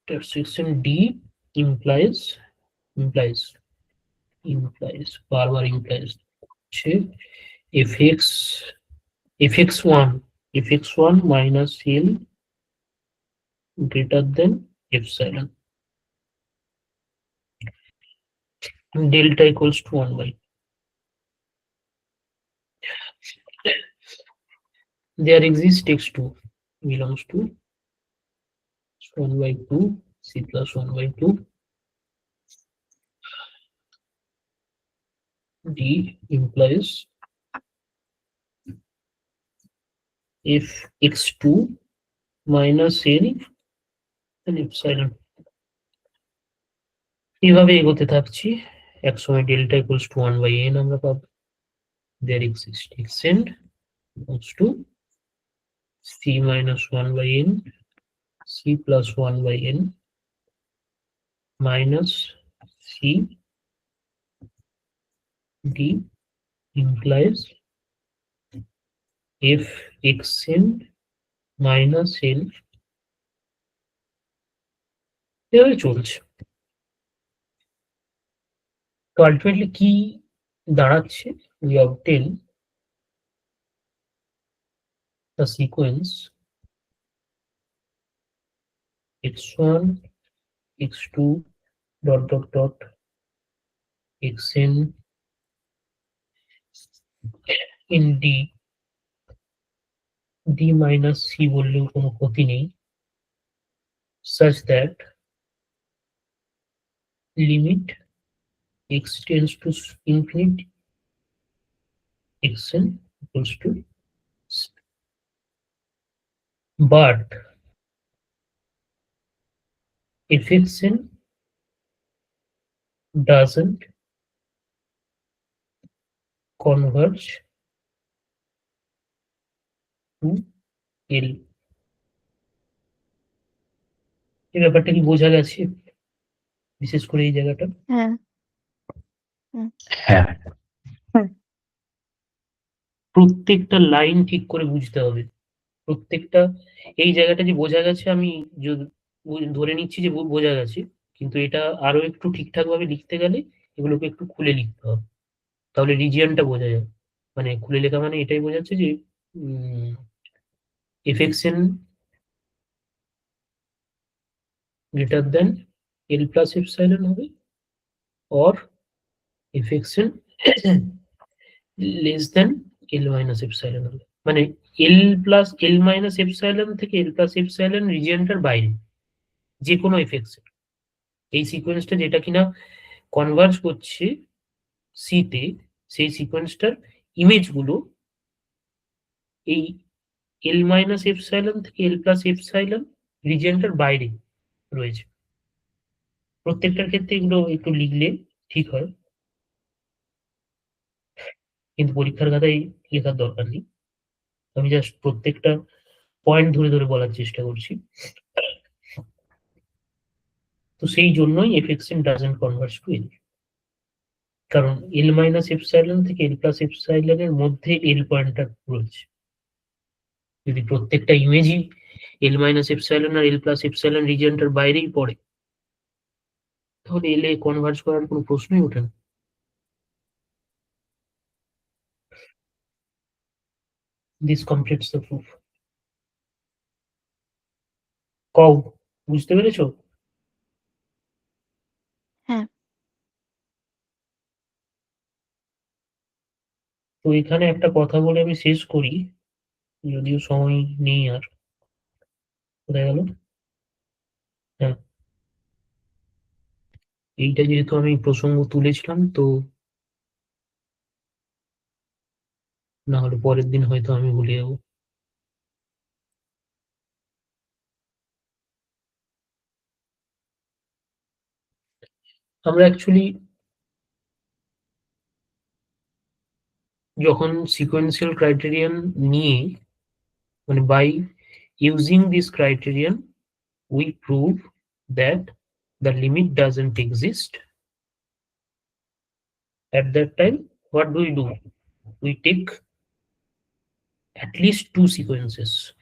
intersection D implies implies implies বারবার implies হচ্ছে fx fx1 fx1 minus L greater than epsilon delta equals to 1 by there exists x2 belongs to 1/2 c plus 1/2 d implies if x2 minus n and epsilon। এইভাবে এগোতে থাকছি, এক সময় delta equals to 1/n আমরা পাবো। there exists xn belongs to c minus 1/n c plus 1/n minus c d implies if xn minus n এভাবে চলছে। তো আলটিমেটলি কি দাঁড়াচ্ছে, we obtain the sequence x1 x2 dot dot dot xn in d minus c বললেও কোনো ক্ষতি নেই, such that limit x tends to infinity xn equals to c. But if xn doesn't converge to L, এই ব্যাপারটা কি বোঝা গেছে, বিশেষ করে এই জায়গাটা?
হ্যাঁ
হ্যাঁ
প্রত্যেকটা লাইন ঠিক করে বুঝতে হবে, প্রত্যেকটা এই জায়গাটা যে বোঝা গেছে আমি ধরে নিচ্ছি যে বোঝা গেছে, কিন্তু এটা আরো একটু ঠিকঠাক ভাবে লিখতে গেলে এগুলোকে একটু খুলে লিখতে হবে, তাহলে রিজিয়নটা বোঝা যাবে। মানে খুলে লেখা মানে এটাই বোঝাচ্ছে যে fxn greater than L plus epsilon হবে, or fxn less than L minus epsilon হবে। মানে L plus L minus epsilon থেকে L plus epsilon রিজিয়নটার বাইরে যে কোনো fxn, এই সিকোয়েন্সটা যেটা কিনা কনভার্জ করছে সি তে, সেই সিকোয়েন্সটার ইমেজগুলো এই L minus epsilon থেকে L plus epsilon রিজিয়নটার বাইরে রয়েছে। প্রত্যেকটার ক্ষেত্রে এগুলো একটু লিখলে ঠিক হয়, কিন্তু পরীক্ষার খাতায় লেখার দরকার নেই, আমি জাস্ট প্রত্যেকটা পয়েন্ট ধরে ধরে বলার চেষ্টা করছি। তো সেই জন্যই fxn doesn't converge to L, কারণ L minus epsilon থেকে L plus epsilon এর মধ্যে L পয়েন্টটা রয়েছে। যদি প্রত্যেকটা ইমেজই L minus epsilon আর L plus epsilon রিজিয়নটার বাইরেই পড়ে, তাহলে L এ কনভার্জ করার কোনো প্রশ্নই ওঠে না। This completes the proof. কও, বুঝতে পেরেছো?
হ্যাঁ
তো এখানে একটা কথা বলে আমি শেষ করি, যদিও সময় নেই আর। কোথায় গেল? হ্যাঁ, এইটা যেহেতু আমি প্রসঙ্গ তুলেছিলাম, তো না হলে পরের দিন হয়তো আমি ভুলে যাবো। আমরা অ্যাকচুয়ালি যখন সিকোয়েন্সিয়াল ক্রাইটেরিয়ান নিয়ে, মানে by using this criterion we prove that the limit doesn't exist. At that time, what do? We take at least two sequences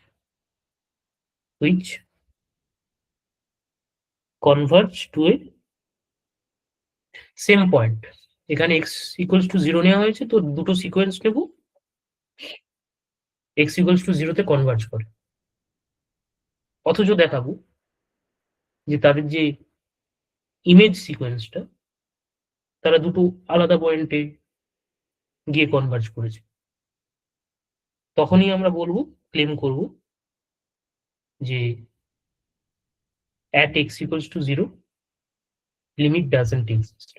which converge to a same point. এখানে x equals to 0 নেওয়া হয়েছে, তো দুটো sequence নেব x equals to 0 তে converge করে, অথচ দেখাবো যে তাদের যে ইমেজ সিকোয়েন্সটা তারা দুটো আলাদা পয়েন্টে গিয়ে কনভার্জ করেছে। তখনই আমরা বলবো, ক্লেম করব যে at x equals to 0 limit doesn't exist,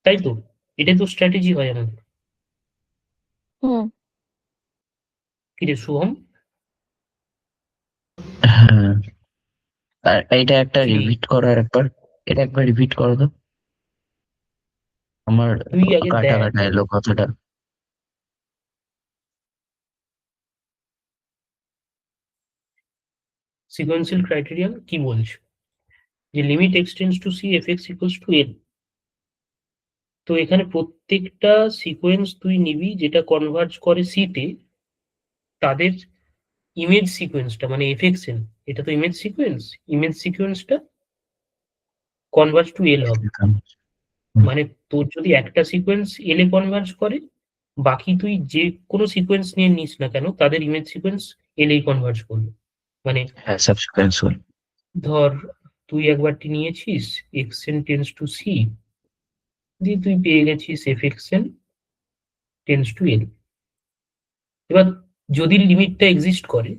তাই তো? এটাই তো স্ট্র্যাটেজি হয় আমাদের।
হুম
কি রে শুভম?
হ্যাঁ, আর এটা একটা
কি
রিপিট করার একবার, এটা একবার রিপিট করো তো, আমার
তুই আগে
কাটা
দেখ।
কাটা এলো কথাটা।
সিকোয়েন্সিয়াল ক্রাইটেরিয়ান কি বলছে? যে limit x tends to c f x equals to l. তো এখানে প্রত্যেকটা সিকোয়েন্স তুই নিবি যেটা কনভার্জ করে সি তে, তাদের ইমেজ সিকোয়েন্সটা মানে এফ এক্স এন, এটা তো ইমেজ সিকোয়েন্স, ইমেজ সিকোয়েন্সটা কনভার্জ টু এল হবে। মানে তোর যদি একটা সিকোয়েন্স এল এ কনভার্জ করে, বাকি তুই যে কোনো সিকোয়েন্স নিয়ে নিস না কেন তাদের ইমেজ সিকোয়েন্স এল এই কনভার্জ করবে। মানে
হ্যাঁ, সাবসিকুয়েন্স হল।
ধর তুই একবারটি নিয়েছিস x n tends to c, দিয়ে তুই পেয়ে গেছিস f x n tends to l. এবার যদি লিমিটটা এক্সিস্ট করে,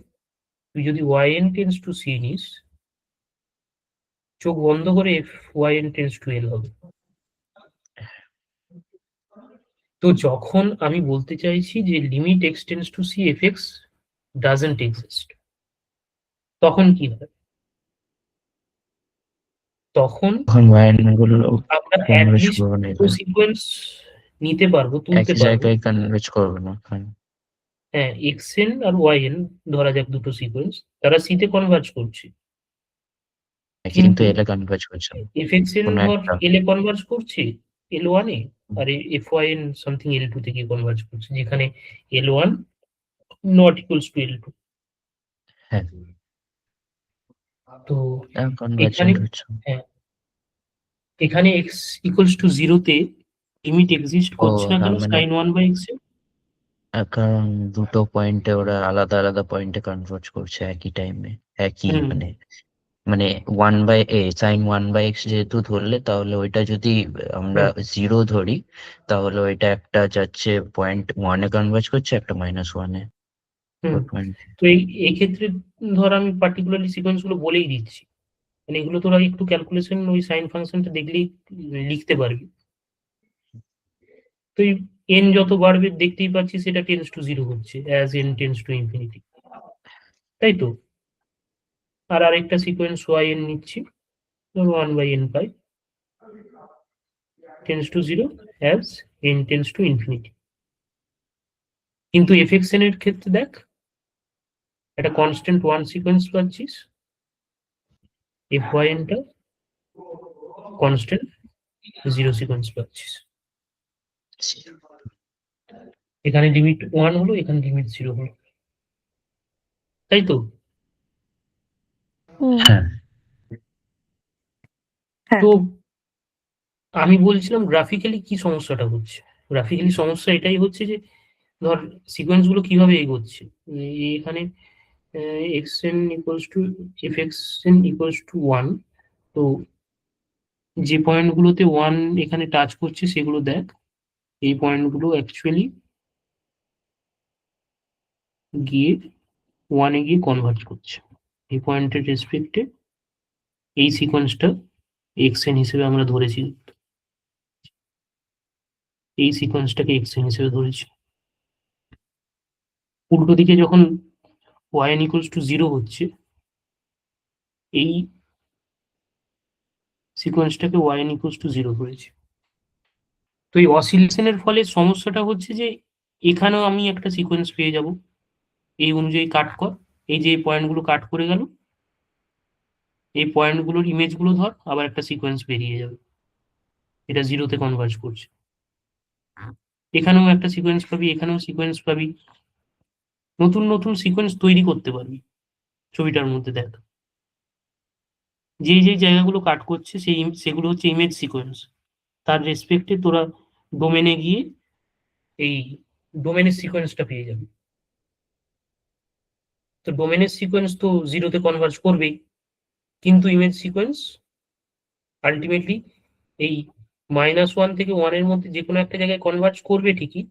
তুই যদি y n tends to c নিস, চোখ বন্ধ করে f y n tends to l হবে। তো যখন আমি বলতে চাইছি যে limit x tends to c f x doesn't exist, তখন কি হয়? তখন
তখন ওয়াইন গুলো
আমরা
কনভার্জ
অ্যাটলিস্ট
করবে না,
দুটো সিকোয়েন্স নিতে পারবো, তুলতে
একই
পারবো।
জায়গায় কনভার্জ করবে না।
হ্যাঁ, এক্স এন আর ওয়াই এন ধরা যাক দুটো সিকোয়েন্স, তারা সি তে কনভার্জ করছে,
কিন্তু
কিন্তু
এটা কনভার্জ করছে না
এফ এক্স এন
কোনো
ধর
একটা।
এল এ কনভার্জ করছে এল ওয়ানে, আর f y n something l two থেকে কনভার্জ করছে, যেখানে l one not equals to l two.
হ্যাঁ,
তো
কনভার্জন
এখানে
হচ্ছে।
হ্যাঁ, এখানে এক্স ইকুয়ালস টু জিরোতে লিমিট এক্সিস্ট
ও
করছে না কেন
তার মানে
সাইন ওয়ান বাই এক্স এ?
কারণ দুটো পয়েন্টে ওরা আলাদা আলাদা পয়েন্টে কনভার্জ করছে একই টাইমে, একই
হুম
মানে মানে 1/a সাইন 1/x যেহেতু ধরলে, তাহলে ওইটা যদি আমরা
হুম
0 ধরি, তাহলে ওইটা একটা যাচ্ছে পয়েন্ট 1-এ কনভার্জ করছে, একটা -1-এ
হুম।
পয়েন্ট।
তো এই ক্ষেত্রে ধর আমি পার্টিকুলারলি সিকোয়েন্স গুলো বলেই দিচ্ছি, মানে এগুলো তোরা একটু ক্যালকুলেশন ওই সাইন ফাংশনটা দেখলেই লিখতে পারবি। তো এন যত বাড়বে দেখতেই পাচ্ছি সেটা টেন্স টু জিরো হচ্ছে as n tends to infinity, তাই তো? আর আরেকটা সিকোয়েন্স ওয়াই এন নিচ্ছি, one by n pi tends to zero as n tends to infinity. কিন্তু এফ এক্স এন এর ক্ষেত্রে দেখ, একটা কনস্ট্যান্ট ওয়ান সিকোয়েন্স পাচ্ছিস, এফ ওয়াই এনটা কনস্ট্যান্ট জিরো সিকোয়েন্স পাচ্ছিস। এখানে লিমিট ওয়ান হলো, এখানে লিমিট জিরো হলো, তাই তো?
হুম
হ্যাঁ,
হ্যাঁ
তো আমি বলছিলাম গ্রাফিক্যালি কি সমস্যাটা হচ্ছে। গ্রাফিক্যালি সমস্যা এটাই হচ্ছে যে ধর সিকোয়েন্স গুলো কিভাবে এগোচ্ছে। এখানে x N equals two F x N equals to one. তো যে পয়েন্ট গুলোতে ওয়ান এখানে টাচ করছে সেগুলো দেখ, এই পয়েন্ট গুলো অ্যাকচুয়ালি গিয়ে ওয়ানে গিয়ে কনভার্জ করছে। এই পয়েন্টের রেসপেক্টে এই সিকোয়েন্সটা এক্স এন হিসেবে আমরা ধরেছি, এই সিকোয়েন্সটাকে এক্স এন হিসেবে ধরেছি। উল্টো দিকে যখন y n equals to zero হচ্ছে, এই সিকোয়েন্সটাকে y n equals to zero ধরেছি। তো এই অসিলেশনের ফলে সমস্যাটা হচ্ছে যে এখানেও আমি একটা সিকোয়েন্স পেয়ে যাব, এই অনুযায়ী কাট কর, এই যে পয়েন্টগুলো কাট করে গেল, এই পয়েন্টগুলোর ইমেজগুলো ধর, আবার একটা সিকোয়েন্স বেরিয়ে যাবে, এটা জিরোতে কনভার্জ করছে। এখানেও একটা সিকোয়েন্স পাবি, এখানেও সিকোয়েন্স পাবি, নতুন নতুন সিকোয়েন্স তৈরি করতে পারবি। ছবিটার মধ্যে দেখ, যেই যেই জায়গাগুলো কাট করছে সেগুলো হচ্ছে ইমেজ সিকোয়েন্স, তার রেসপেক্টে তোরা ডোমেনে গিয়ে এই ডোমেনের সিকোয়েন্সটা পেয়ে যাবে। তো ডোমেনের সিকোয়েন্স তো জিরোতে কনভার্জ করবেই, কিন্তু ইমেজ সিকোয়েন্স আলটিমেটলি এই -1 থেকে 1 এর মধ্যে যে কোনো একটা জায়গায় কনভার্জ করবে ঠিকই,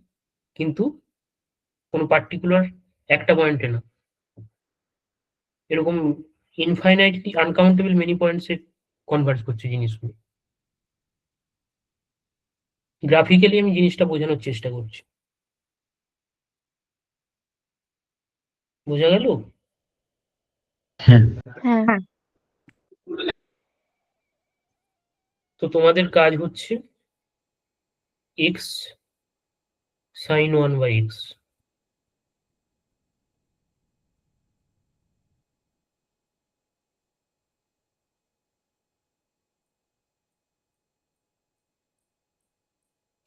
কিন্তু কোনো পার্টিকুলার একটা পয়েন্টে না। এরকম ইনফাইনাইটলি আনকাউন্টেবল মেনি পয়েন্টসে কনভার্জ করছে জিনিসগুলো। গ্রাফিক্যালি আমি জিনিসটা বোঝানোর চেষ্টা করছি, বোঝা গেল?
হ্যাঁ
হ্যাঁ
হ্যাঁ।
তো তোমাদের কাজ হচ্ছে এক্স সাইন 1/x,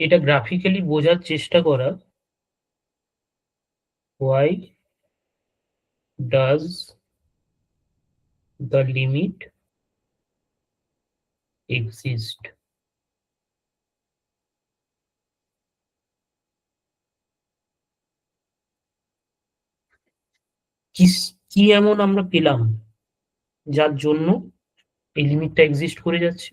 এটা গ্রাফিক্যালি বোঝার চেষ্টা করা why does the limit exist। কি এমন আমরা পেলাম যার জন্য এই লিমিটটা এক্সিস্ট করে যাচ্ছে।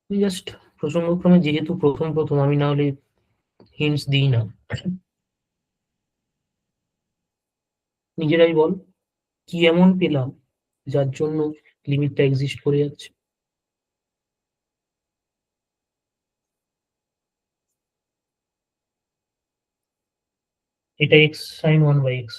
জাস্ট প্রসঙ্গক্রমে যেহেতু প্রথম আমি না হলে হিন্টস দিই না, নিজেরাই বল কি এমন পেলাম যার জন্য লিমিটটা এক্সিস্ট করে যাচ্ছে। এটা এক্স সাইন 1/x।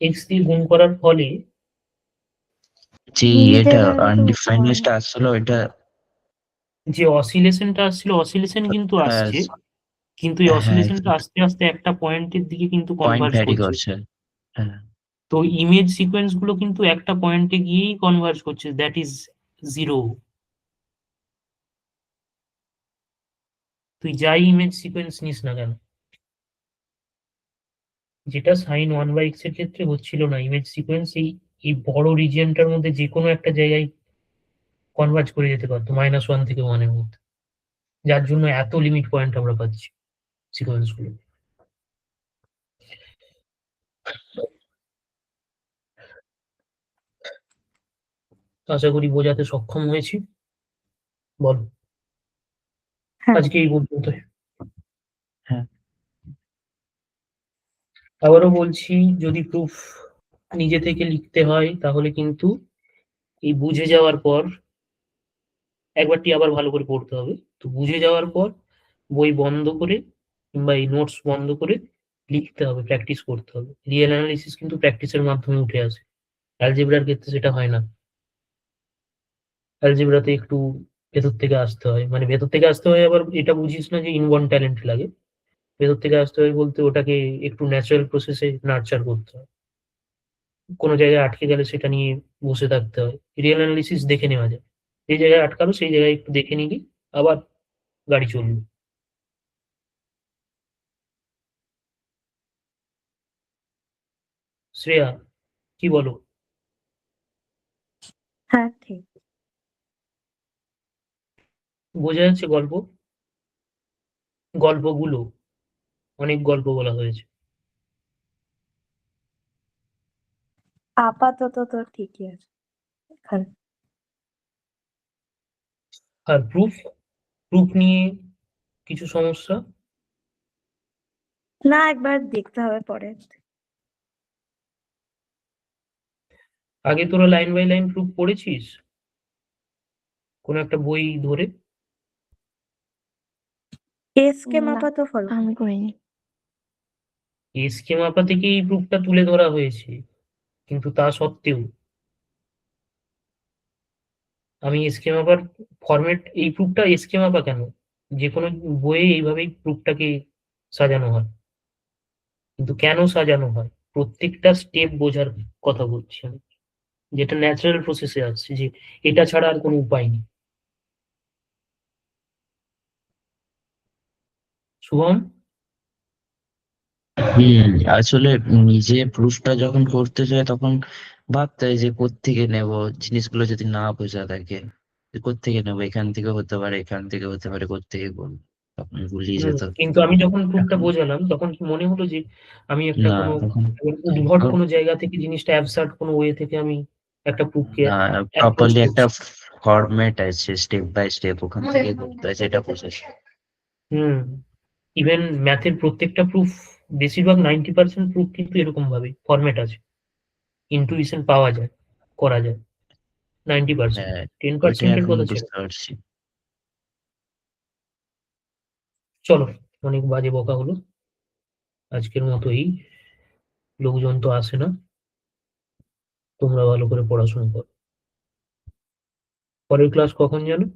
এক্স দিয়ে গুণ করার ফলে
যে
হিন্টস
এটা
এবার তো
আনডিফাইন্ডটা আসলো এটা
যে অসিলেশনটা আসছিল, অসিলেশন কিন্তু
হ্যাঁ
আসছে, কিন্তু এই
হ্যাঁ
অসিলেশনটা আস্তে আস্তে একটা পয়েন্টের দিকে কিন্তু
পয়েন্ট
কনভার্জ
ভ্যারি
করছে।
করছে। হ্যাঁ
তো ইমেজ সিকোয়েন্স গুলো কিন্তু একটা পয়েন্টে গিয়েই কনভার্জ করছে, দ্যাট ইজ 0। তুই যাই ইমেজ সিকোয়েন্স নিস না কেন, যেটা সাইন 1/x এর ক্ষেত্রে হচ্ছিল না, ইমেজ সিকোয়েন্স এই বড় রিজিয়নটার মধ্যে যে কোনো একটা জায়গায় কনভার্জ করে যেতে পারতো -1 থেকে 1 এর মধ্যে, যার জন্য এত লিমিট পয়েন্ট আমরা পাচ্ছি সিকোয়েন্স গুলো। আশা করি বোঝাতে সক্ষম হয়েছি। বল,
হ্যাঁ।
আজকে এই পর্যন্ত।
হ্যাঁ
আবারও বলছি, যদি প্রুফ নিজে থেকে লিখতে হয় তাহলে কিন্তু এই বুঝে যাওয়ার পর একবারটি আবার ভালো করে পড়তে হবে। তো বুঝে যাওয়ার পর বই বন্ধ করে কিংবা এই নোটস বন্ধ করে লিখতে হবে, প্র্যাকটিস করতে হবে। রিয়েল অ্যানালিসিস কিন্তু প্র্যাকটিসের মাধ্যমে উঠে আসে, অ্যালজেব্রার ক্ষেত্রে সেটা হয় না। অ্যালজেব্রাতে একটু ভেতর থেকে আসতে হয়, মানে ভেতর থেকে আসতে হয়, আবার এটা বুঝিস না যে ইনবর্ন ট্যালেন্ট লাগে। ভেতর থেকে আসতে হয় বলতে ওটাকে একটু ন্যাচারাল প্রসেসে নার্চার করতে হয়। কোনো জায়গায় আটকে গেলে সেটা নিয়ে বসে থাকতে হয়। রিয়েল অ্যানালিসিস দেখে নেওয়া যায়, এই জায়গায় আটকালো সেই জায়গায় একটু দেখে নিবি, আবার গাড়ি চলবে। শ্রেয়া, কি বলো?
হ্যাঁ ঠিক।
বোঝা যাচ্ছে গল্পগুলো, অনেক গল্প বলা হয়েছে।
আপাতত তো ঠিকই আছে এখানে।
আর প্রুফ নিয়ে কিছু সমস্যা?
না, একবার দেখতে হবে পরে।
আগে তোরা লাইন বাই লাইন প্রুফ পড়েছিস কোন একটা বই ধরে?
এসকে
না,
মাপা তো ফলো
আমি করিনি।
এসকে মাপা থেকে এই প্রুফটা তুলে ধরা হয়েছে, কিন্তু তা সত্ত্বেও আমি এসকে মাপার ফরম্যাট, এই প্রুফটা এসকে মাপা কেন, যে কোনো বইয়ে এইভাবেই প্রুফটাকে সাজানো হয়। কিন্তু কেন সাজানো হয়, প্রত্যেকটা স্টেপ বোঝার কথা বলছি আমি, যেটা ন্যাচারাল প্রসেসে আসছে, যে এটা ছাড়া আর কোনো উপায় নেই। শুভম,
আসলে নিজে প্রুফটা যখন করতে চাই তখন ভাবতে হয় যে কোত্থেকে নেব, জিনিসগুলো যদি না বোঝা থাকে যে কোত্থেকে নেবো, এখান থেকে হতে পারে এখান থেকে হতে পারে কোত্থেকে বলবো, তখন গুলিয়ে যেত।
কিন্তু আমি যখন প্রুফটা
এখন
বোঝালাম তখন কি মনে হলো যে আমি একটা
না
কোনো
তখন
উদ্ভট কোনো জায়গা থেকে জিনিসটা অ্যাবসার্ড কোনো ওয়ে থেকে আমি একটা প্রুফকে
প্রপারলি একটা ফরম্যাট আছে, স্টেপ বাই স্টেপ ওখান থেকে করতে হয়, সেটা প্রসেস।
ইভেন ম্যাথের প্রত্যেকটা প্রুফ, বেশিরভাগ 90% প্রুফ কিন্তু এরকম ভাবে ফরম্যাট আছে, ইন্টুইশন পাওয়া যায়, করা যায়। 90%,
হ্যাঁ,
10% এর
এখন
কথা ছিল।
বুঝতে পারছি।
চলো, অনেক বাজে বকা হলো আজকের মতো। এই লোকজন তো আসে না, তোমরা ভালো করে পড়াশোনা করো। পরের ক্লাস কখন জানো?